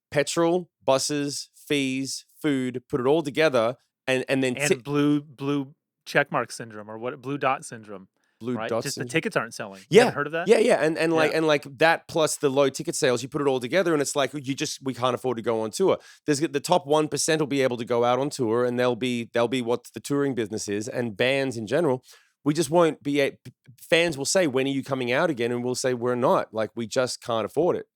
Petrol, buses, fees, food, put it all together, and then And blue check mark syndrome, or what, blue dot syndrome, blue right? dots. Just the tickets aren't selling. You Yeah, haven't heard of that? yeah, and like Yeah. and like that plus the low ticket sales, you put it all together, and it's like we can't afford to go on tour. There's the top 1% will be able to go out on tour, and they'll be what the touring business is, and bands in general. We just won't be. Fans will say, "When are you coming out again?" And we'll say, "We're not. Like we just can't afford it.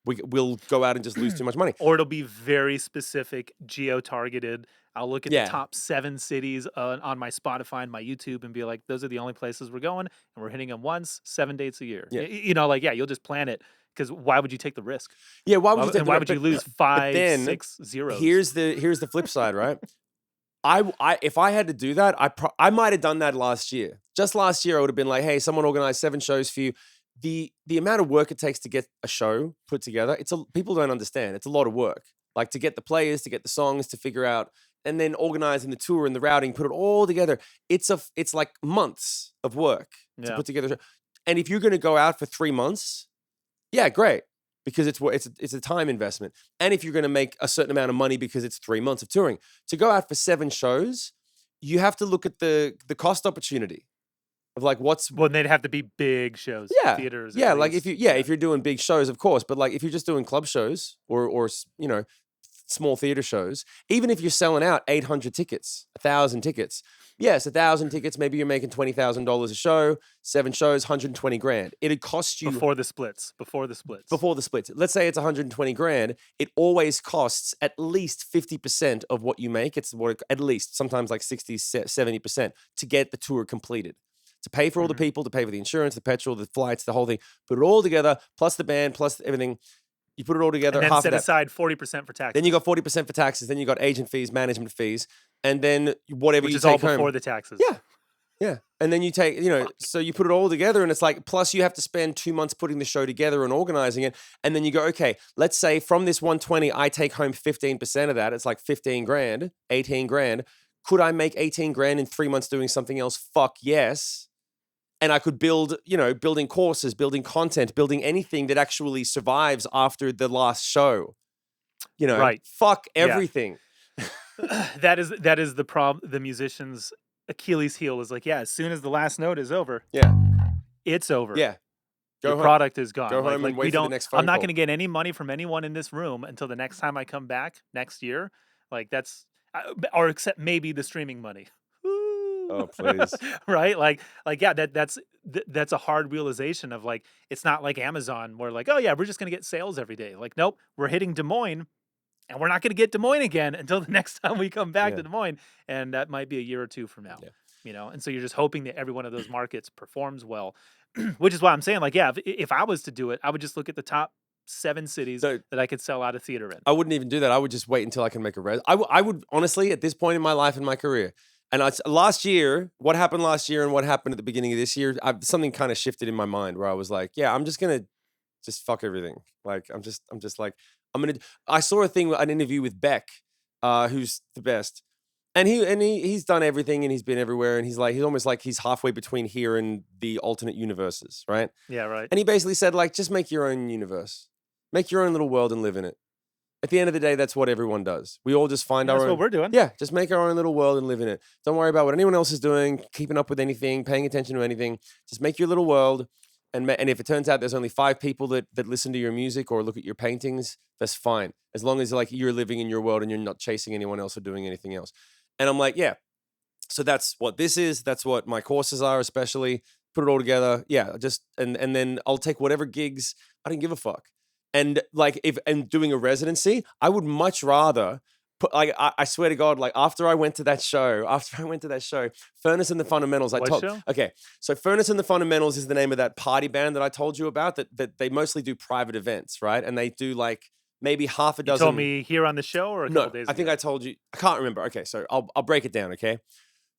We'll go out and just lose too much money." Or it'll be very specific, geo-targeted. I'll look at the Yeah, top 7 cities on my Spotify and my YouTube and be like, those are the only places we're going, and we're hitting them once, 7 dates a year. yeah, Like, yeah, you'll just plan it, because why would you take the risk? yeah. Why would you take And the why risk? would you lose But 5, then 6 zeros? here's the flip side, right? If I had to do that, I might have done that last year. Just last year, I would have been like, hey, someone organized 7 shows for you. The amount of work it takes to get a show put together, people don't understand. It's a lot of work. Like to get the players, to get the songs, to figure out, and then organizing the tour and the routing, put it all together. It's like months of work to Yeah. put together. And if you're going to go out for 3 months, yeah, great, because it's a time investment. And if you're going to make a certain amount of money because it's 3 months of touring, to go out for 7 shows, you have to look at the cost opportunity of like what's Well, they'd have to be big shows, yeah theaters. yeah At like least. if you're doing big shows, of course, but like if you're just doing club shows or small theater shows, even if you're selling out 800 tickets, 1,000 tickets. Yes, 1,000 tickets, maybe you're making $20,000 a show, 7 shows, 120 grand. It'd cost you Before the splits. Before the splits. before the splits. Let's say it's 120 grand. It always costs at least 50% of what you make. It's at least sometimes like 60, 70% to get the tour completed. To pay for all the people, to pay for the insurance, the petrol, the flights, the whole thing. Put it all together, plus the band, plus everything. You put it all together, And then half set of that. aside 40% for taxes. Then you got 40% for taxes. Then you got agent fees, management fees, and then whatever which you is all take home. before the taxes. Yeah. Yeah. And then you take, so you put it all together and it's like, plus you have to spend 2 months putting the show together and organizing it. And then you go, okay, let's say from this 120, I take home 15% of that. It's like 15 grand, 18 grand. Could I make 18 grand in 3 months doing something else? Fuck yes. And I could building courses, building content, building anything that actually survives after the last show. Right. Fuck Yeah. everything. that is the problem. The musician's Achilles heel is like, yeah, as soon as the last note is over, Yeah. it's over. Yeah. Your home. product is gone. Go home and wait for the next phone I'm not call. going to get any money from anyone in this room until the next time I come back next year. Like or except maybe the streaming money. Oh, please. Right? Yeah, that's a hard realization of like, it's not like Amazon where like, oh yeah, we're just going to get sales every day. Like, nope, we're hitting Des Moines and we're not going to get Des Moines again until the next time we come back to Des Moines. And that might be a year or 2 from now. Yeah. And so you're just hoping that every one of those markets performs well, which is why I'm saying like, yeah, if I was to do it, I would just look at the top 7 cities that I could sell out a theater in. I wouldn't even do that. I would just wait until I can make a I would honestly, at this point in my life and my career, and last year, what happened last year and what happened at the beginning of this year, something kind of shifted in my mind where I was like, yeah, I'm just gonna just fuck everything. Like I'm just like I saw an interview with Beck, who's the best, and he's done everything and he's been everywhere and he's almost like he's halfway between here and the alternate universes, right? Yeah, right. And he basically said like, just make your own universe, make your own little world and live in it. At the end of the day, that's what everyone does. We all just find That's our own. what we're doing. Yeah, just make our own little world and live in it. Don't worry about what anyone else is doing, keeping up with anything, paying attention to anything. Just make your little world. And if it turns out there's only 5 people that listen to your music or look at your paintings, that's fine. As long as like you're living in your world and you're not chasing anyone else or doing anything else. And I'm like, yeah. So that's what this is. That's what my courses are, especially. Put it all together. Yeah, just and then I'll take whatever gigs. I don't give a fuck. And like doing a residency, I would much rather put like I swear to God, like after I went to that show, Furnace and the Fundamentals, What show? Okay, so Furnace and the Fundamentals is the name of that party band that I told you about that they mostly do private events, right? And they do like maybe half a You dozen. told me here on the show or a couple days ago? I think I told you. I can't remember. Okay, so I'll break it down, okay?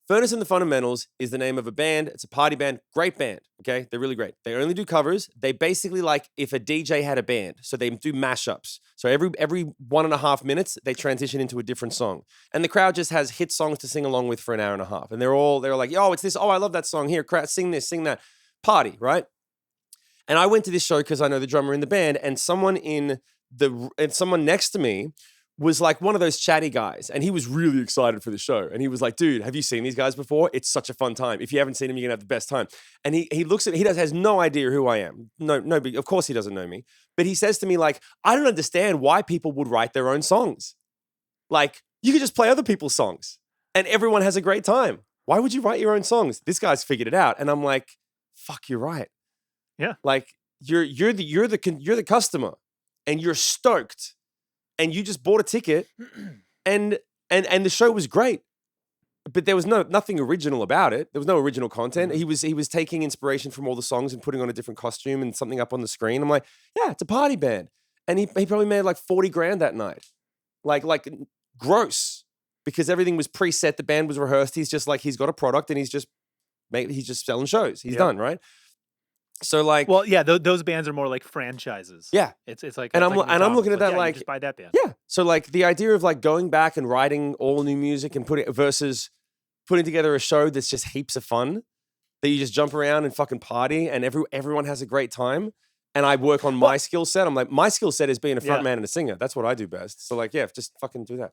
Furnace and the Fundamentals is the name of a band. It's a party band. Great band. Okay. They're really great. They only do covers. They basically like if a DJ had a band. So they do mashups. So every 1.5 minutes, they transition into a different song. And the crowd just has hit songs to sing along with for an hour and a half. And they're like, yo, it's this. Oh, I love that song. Here, crowd, sing this, sing that. Party, right? And I went to this show because I know the drummer in the band, and someone next to me was like one of those chatty guys, and he was really excited for the show. And he was like, dude, have you seen these guys before? It's such a fun time. If you haven't seen them, you're gonna have the best time. And he looks at, has no idea who I am. No, of course he doesn't know me. But he says to me like, I don't understand why people would write their own songs. Like, you could just play other people's songs and everyone has a great time. Why would you write your own songs? This guy's figured it out. And I'm like, fuck, you're right. Yeah. Like you're the customer and you're stoked. And you just bought a ticket, and the show was great, but there was nothing original about it. There was no original content. He was taking inspiration from all the songs and putting on a different costume and something up on the screen. I'm like, yeah, it's a party band, and he probably made like 40 grand that night, like gross, because everything was preset. The band was rehearsed. He's just like he's got a product and he's just selling shows. He's done, right? So like, well, yeah, those bands are more like franchises. Yeah, it's like, and it's I'm looking at that yeah, like, just buy that band. Yeah, so like the idea of like going back and writing all new music and versus putting together a show that's just heaps of fun that you just jump around and fucking party and everyone has a great time. And I work on my skill set. I'm like, my skill set is being a front man and a singer. That's what I do best. So like, yeah, just fucking do that.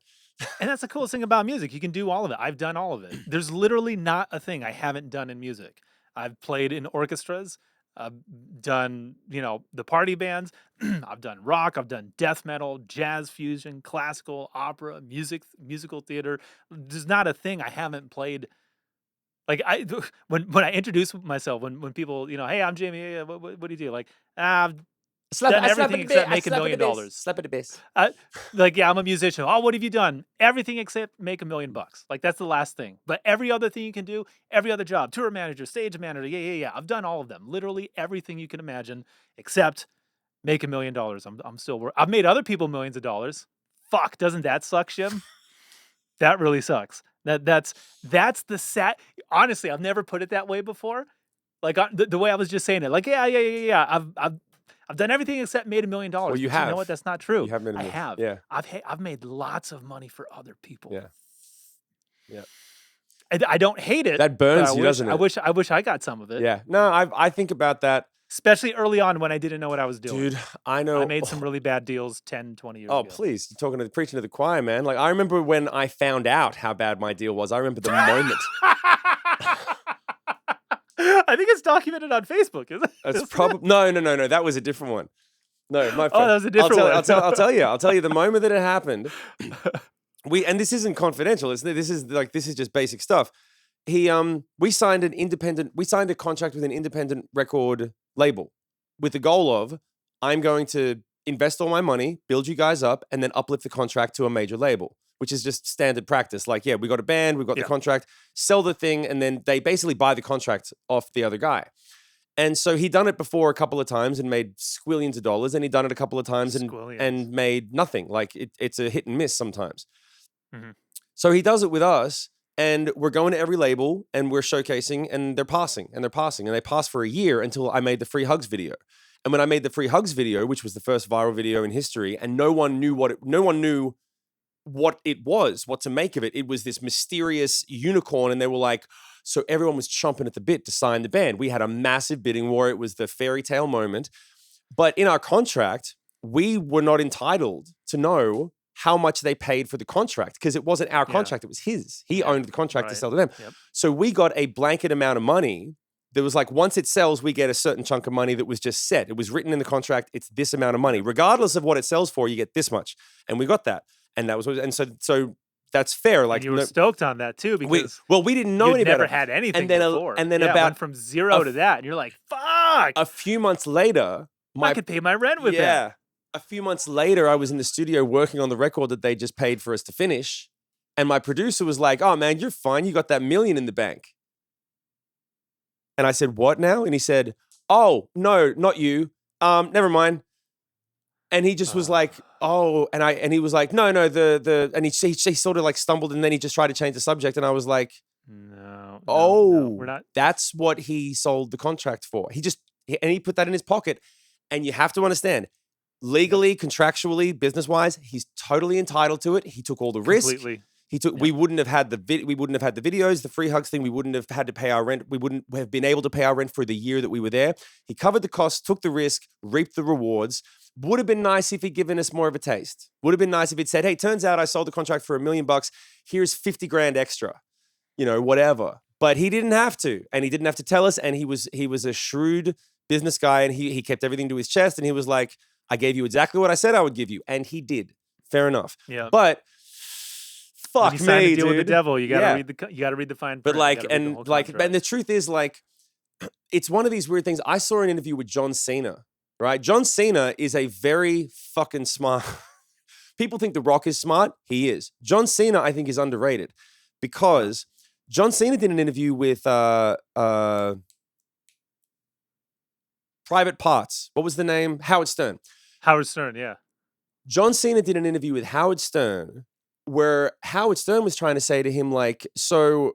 And that's the coolest thing about music. You can do all of it. I've done all of it. There's literally not a thing I haven't done in music. I've played in orchestras. I've done, the party bands. I've done rock. I've done death metal, jazz fusion, classical, opera, musical theater. There's not a thing I haven't played. Like when I introduce myself, when people, hey, I'm Jayme. What do you do? Like, I've done everything except make $1 million. Slap at the bass. Like, yeah, I'm a musician. Oh, what have you done? Everything except make $1 million. Like, that's the last thing. But every other thing you can do, every other job, tour manager, stage manager, yeah. I've done all of them. Literally everything you can imagine except make $1 million. I'm still I've made other people millions of dollars. Fuck, doesn't that suck, Shim? That really sucks. That's the sad. Honestly, I've never put it that way before. Like the way I was just saying it. Like, yeah. I've done everything except made $1 million. Well, you but have. You know what? That's not true. You have made $1 million. I have. Yeah. I've made lots of money for other people. Yeah. I don't hate it. That burns you, doesn't it? I wish I got some of it. Yeah. No, I think about that. Especially early on when I didn't know what I was doing. Dude, I know. I made some really bad deals 10, 20 years ago. Oh, please. You're preaching to the choir, man. Like, I remember when I found out how bad my deal was. I remember the moment. I think it's documented on Facebook, isn't it? It's probably no. That was a different one. No, my friend. Oh, that was a different one. I'll tell you the moment that it happened. And this isn't confidential. This is just basic stuff. We signed a contract with an independent record label with the goal of I'm going to invest all my money, build you guys up, and then uplift the contract to a major label, which is just standard practice. Like, yeah, we got a band, we got the contract, sell the thing, and then they basically buy the contract off the other guy. And so he'd done it before a couple of times and made squillions of dollars, and he'd done it a couple of times and made nothing. Like it's a hit and miss sometimes. Mm-hmm. So he does it with us, and we're going to every label and we're showcasing, and they're passing. And they pass for a year until I made the Free Hugs video. And when I made the Free Hugs video, which was the first viral video in history, and no one knew what it was, what to make of it. It was this mysterious unicorn, and they were like, so everyone was chomping at the bit to sign the band. We had a massive bidding war. It was the fairy tale moment. But in our contract, we were not entitled to know how much they paid for the contract because it wasn't our contract, it was his. He owned the contract to sell to them. Yep. So we got a blanket amount of money. There was like, once it sells, we get a certain chunk of money that was just set. It was written in the contract. It's this amount of money. Regardless of what it sells for, you get this much. And we got that. And that was, and so that's fair. Like, and you were stoked on that too because we didn't know any never better. had anything and then, before. And then it about went from 0 to that, and you're like, "Fuck!" A few months later, I could pay my rent with that. A few months later, I was in the studio working on the record that they just paid for us to finish, and my producer was like, "Oh man, you're fine. You got that $1 million in the bank." And I said, "What now?" And he said, "Oh no, not you. Never mind." And he just was like, "Oh," and he was like, "No, and he sort of like stumbled, and then he just tried to change the subject, and I was like, No, we're not. That's what he sold the contract for. And he put that in his pocket, and you have to understand, legally, contractually, business wise, he's totally entitled to it. He took all the risk. Completely. We wouldn't have had the videos, the free hugs thing. We wouldn't have had to pay our rent. We wouldn't have been able to pay our rent for the year that we were there. He covered the costs, took the risk, reaped the rewards. Would have been nice if he'd given us more of a taste. Would have been nice if he'd said, "Hey, turns out I sold the contract for $1 million. Here's 50 grand extra, whatever." But he didn't have to, and he didn't have to tell us. And he was a shrewd business guy, and he kept everything to his chest. And he was like, "I gave you exactly what I said I would give you," and he did. Fair enough. Yeah. But fuck when you sign me, a deal dude. with the devil, you gotta read the fine print. But and the truth is, like, it's one of these weird things. I saw an interview with John Cena. Right? John Cena is a very fucking smart. People think The Rock is smart. He is. John Cena, I think, is underrated because John Cena did an interview with Private Parts. What was the name? Howard Stern. Howard Stern, yeah. John Cena did an interview with Howard Stern where Howard Stern was trying to say to him, like, so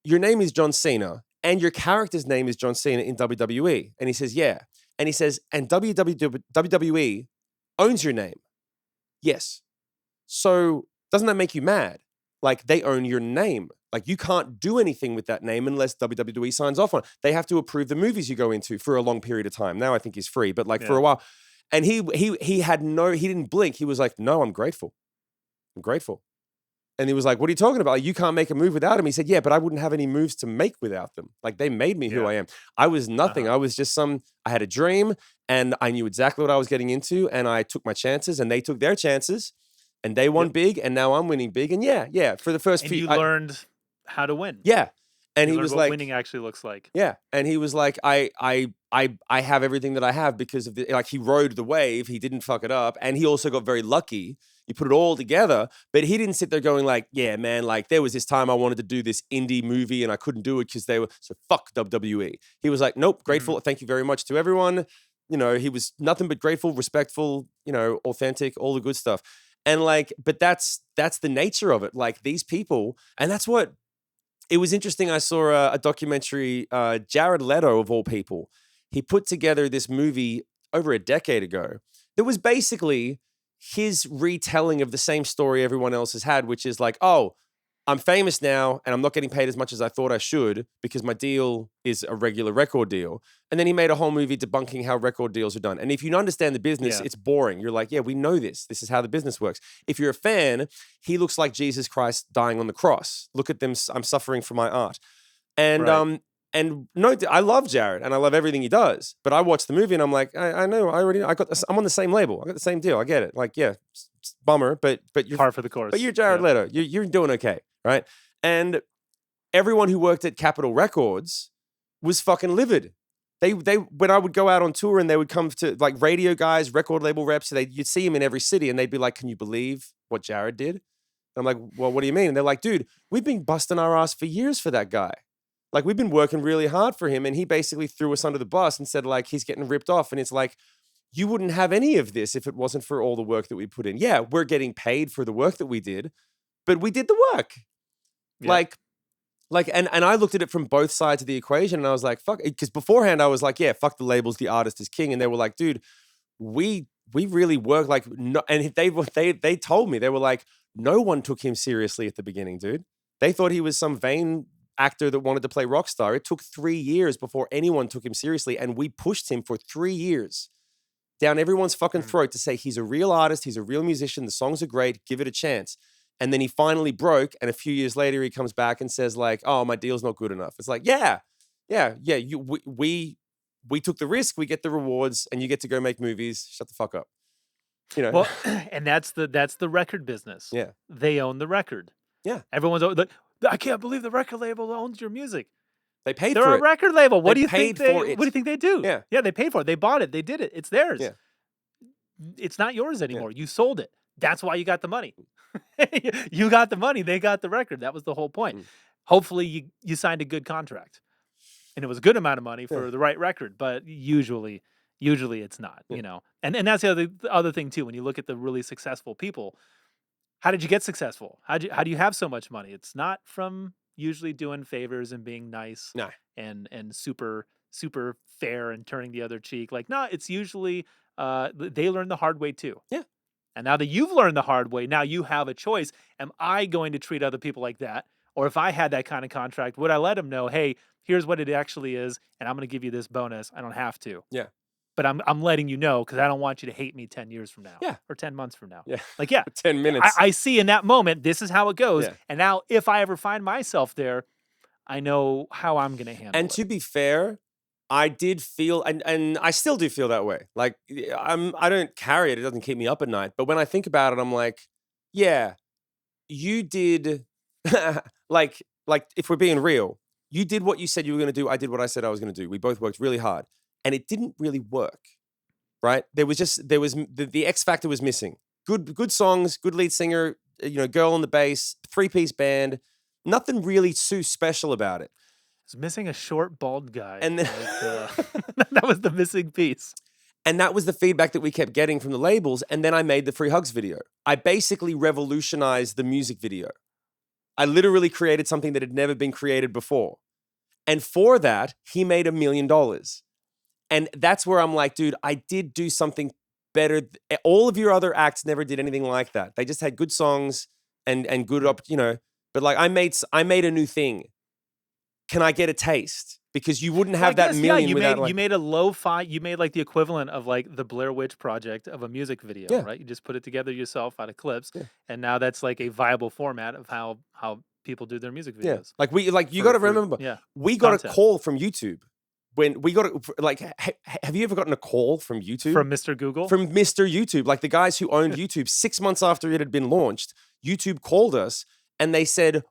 your name is John Cena and your character's name is John Cena in WWE. And he says, yeah. And he says, and WWE owns your name. Yes. So doesn't that make you mad? Like, they own your name. Like, you can't do anything with that name unless WWE signs off on it. They have to approve the movies you go into for a long period of time. Now I think he's free, but like for a while. And he didn't blink. He was like, "No, I'm grateful. I'm grateful." And he was like, "What are you talking about? Like, you can't make a move without him." He said, "Yeah, but I wouldn't have any moves to make without them. Like, they made me who I am. I was nothing. I was just I had a dream and I knew exactly what I was getting into and I took my chances and they took their chances and they won big and now I'm winning big." And for the first few... you learned how to win. Yeah. And he was what like... winning actually looks like. Yeah. And he was like, I have everything that I have because of the... Like, he rode the wave. He didn't fuck it up. And he also got very lucky. You put it all together, but he didn't sit there going like, "Yeah, man, like there was this time I wanted to do this indie movie and I couldn't do it because they were, so fuck WWE." He was like, "Nope, grateful. Thank you very much to everyone." He was nothing but grateful, respectful, authentic, all the good stuff. And like, but that's the nature of it. Like, these people, and that's what, it was interesting. I saw a documentary, Jared Leto of all people. He put together this movie over a decade ago that was basically his retelling of the same story everyone else has had, which is like, "Oh, I'm famous now and I'm not getting paid as much as I thought I should because my deal is a regular record deal." And then he made a whole movie debunking how record deals are done. And if you understand the business, it's boring. You're like, "Yeah, we know this. This is how the business works." If you're a fan, he looks like Jesus Christ dying on the cross. Look at them. I'm suffering for my art. And, and no, I love Jared and I love everything he does. But I watched the movie and I'm like, I know, I'm on the same label. I got the same deal. I get it. Like, yeah, it's bummer, but you're par for the course. But you're Jared Leto. You're doing okay, right? And everyone who worked at Capitol Records was fucking livid. They when I would go out on tour and they would come to, like, radio guys, record label reps, you'd see him in every city and they'd be like, "Can you believe what Jared did?" And I'm like, "Well, what do you mean?" And they're like, "Dude, we've been busting our ass for years for that guy. Like, we've been working really hard for him and he basically threw us under the bus and said, like, he's getting ripped off." And it's like, you wouldn't have any of this if it wasn't for all the work that we put in. Yeah, we're getting paid for the work that we did, but we did the work. Yeah. And I looked at it from both sides of the equation and I was like, fuck, because beforehand I was like, yeah, fuck the labels, the artist is king. And they were like, "Dude, we really work like," no, and they told me, they were like, "No one took him seriously at the beginning, dude. They thought he was some vain actor that wanted to play rock star. It took 3 years before anyone took him seriously. And we pushed him for 3 years down everyone's fucking throat to say he's a real artist, he's a real musician, the songs are great, give it a chance. And then he finally broke, and a few years later he comes back and says like, "Oh, my deal's not good enough." It's like, yeah. We took the risk, we get the rewards, and you get to go make movies. Shut the fuck up. You know. Well, and that's the record business. Yeah. They own the record. Yeah. Everyone's like, I can't believe the record label owns your music. They paid They're for a it. record label. What They do you think paid for they it. what do you think they do? Yeah. Yeah, they paid for it. They bought it. They did it. It's theirs. Yeah. It's not yours anymore. You sold it. That's why you got the money. You got the money. They got the record. That was the whole point. Hopefully you signed a good contract. And it was a good amount of money for the right record, but usually it's not, you know. And that's the other thing too. When you look at the really successful people, how did you get successful? How do you have so much money? It's not from usually doing favors and being nice No. and super fair and turning the other cheek. Like, no, it's usually they learn the hard way too. Yeah. And now that you've learned the hard way, now you have a choice. Am I going to treat other people like that? Or if I had that kind of contract, would I let them know, hey, here's what it actually is, and I'm going to give you this bonus. I don't have to. Yeah. But I'm letting you know because I don't want you to hate me 10 years from now. Yeah. Or 10 months from now. Yeah. Like, yeah. 10 minutes. I see in that moment, this is how it goes. Yeah. And now if I ever find myself there, I know how I'm going to handle it. And to be fair, I did feel, and I still do feel that way. Like, I don't carry it. It doesn't keep me up at night. But when I think about it, I'm like, yeah, you did, like if we're being real, you did what you said you were going to do. I did what I said I was going to do. We both worked really hard. And it didn't really work, right? The X factor was missing. Good songs, good lead singer, girl on the bass, 3-piece band. Nothing really too special about it. It's missing a short, bald guy. And then that was the missing piece. And that was the feedback that we kept getting from the labels. And then I made the Free Hugs video. I basically revolutionized the music video. I literally created something that had never been created before. And for that, he made $1 million. And that's where I'm like, dude, I did do something better. All of your other acts never did anything like that. They just had good songs and good but like I made a new thing. Can I get a taste? Because you wouldn't have that million without you made a lo-fi, you made like the equivalent of like the Blair Witch Project of a music video, right? You just put it together yourself out of clips. Yeah. And now that's like a viable format of how people do their music videos. Yeah. You got to remember, we got a call from YouTube. When we got have you ever gotten a call from YouTube? From Mr. Google? From Mr. YouTube. Like the guys who owned YouTube, 6 months after it had been launched, YouTube called us and they said,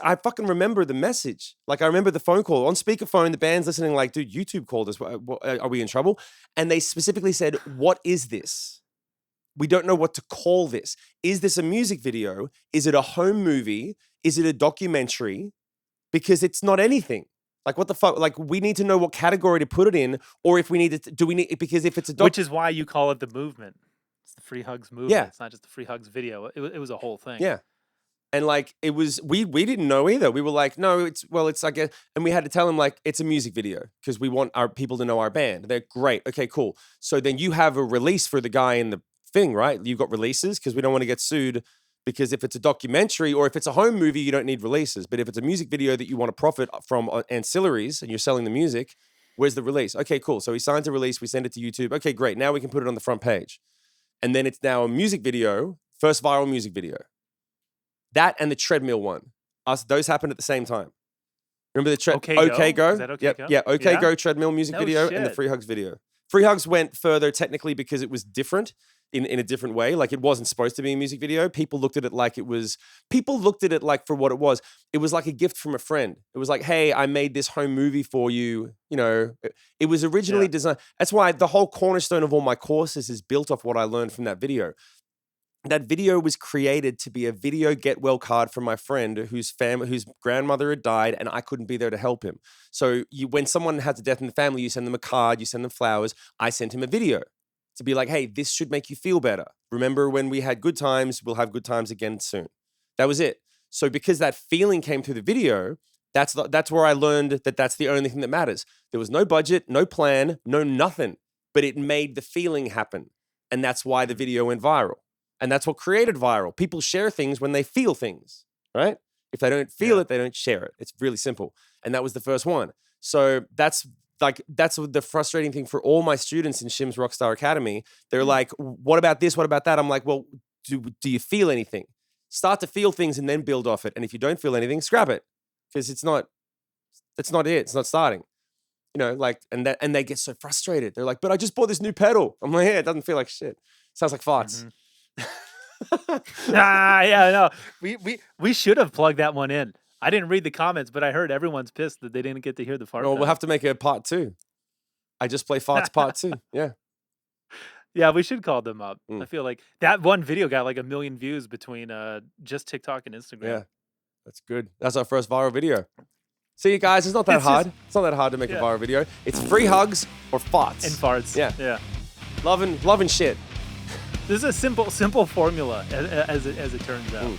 I fucking remember the message. Like I remember the phone call on speakerphone, the band's listening like, dude, YouTube called us. Are we in trouble? And they specifically said, what is this? We don't know what to call this. Is this a music video? Is it a home movie? Is it a documentary? Because it's not anything. Like, what the fuck? Like, we need to know what category to put it in, or if we need it, because if it's a which is why you call it the movement. It's the Free Hugs movement. Yeah. It's not just the Free Hugs video. It was a whole thing. Yeah. And like, it was, we didn't know either. We were like, no, it's like, and we had to tell them like, it's a music video because we want our people to know our band. They're great. Okay, cool. So then you have a release for the guy in the thing, right? You've got releases because we don't want to get sued. Because if it's a documentary or if it's a home movie, you don't need releases. But if it's a music video that you want to profit from ancillaries and you're selling the music, where's the release? Okay, cool. So he signs a release. We send it to YouTube. Okay, great. Now we can put it on the front page. And then it's now a music video, first viral music video. That and the treadmill one. Those happened at the same time. Remember the OK Go? Is that OK Go? Yeah, OK Go treadmill music video and the Free Hugs video. Free Hugs went further technically because it was different. In a different way. Like it wasn't supposed to be a music video. People looked at it like for what it was. It was like a gift from a friend. It was like, hey, I made this home movie for you. It was originally designed. That's why the whole cornerstone of all my courses is built off what I learned from that video. That video was created to be a video get well card from my friend whose grandmother had died and I couldn't be there to help him. So when someone has a death in the family, you send them a card, you send them flowers. I sent him a video. To be like, hey, this should make you feel better. Remember when we had good times, we'll have good times again soon. That was it. So because that feeling came through the video, that's where I learned that that's the only thing that matters. There was no budget, no plan, no nothing, but it made the feeling happen. And that's why the video went viral. And that's what created viral. People share things when they feel things, right? If they don't feel it, they don't share it. It's really simple. And that was the first one. So that's like that's the frustrating thing for all my students in Shim's Rockstar Academy. They're like, what about this? What about that? I'm like, well, do you feel anything? Start to feel things and then build off it. And if you don't feel anything, scrap it. Because it's not it. It's not starting. You know, like, and they get so frustrated. They're like, but I just bought this new pedal. I'm like, yeah, it doesn't feel like shit. Sounds like farts. Yeah, no. We should have plugged that one in. I didn't read the comments, but I heard everyone's pissed that they didn't get to hear the fart. Well, we'll have to make a part 2. I just play farts part 2. Yeah. Yeah, we should call them up. I feel like that one video got like 1 million views between just TikTok and Instagram. Yeah. That's good. That's our first viral video. See you guys, it's not that hard. It's not that hard to make a viral video. It's free hugs or farts. And farts. Yeah. Loving shit. This is a simple formula as it turns out.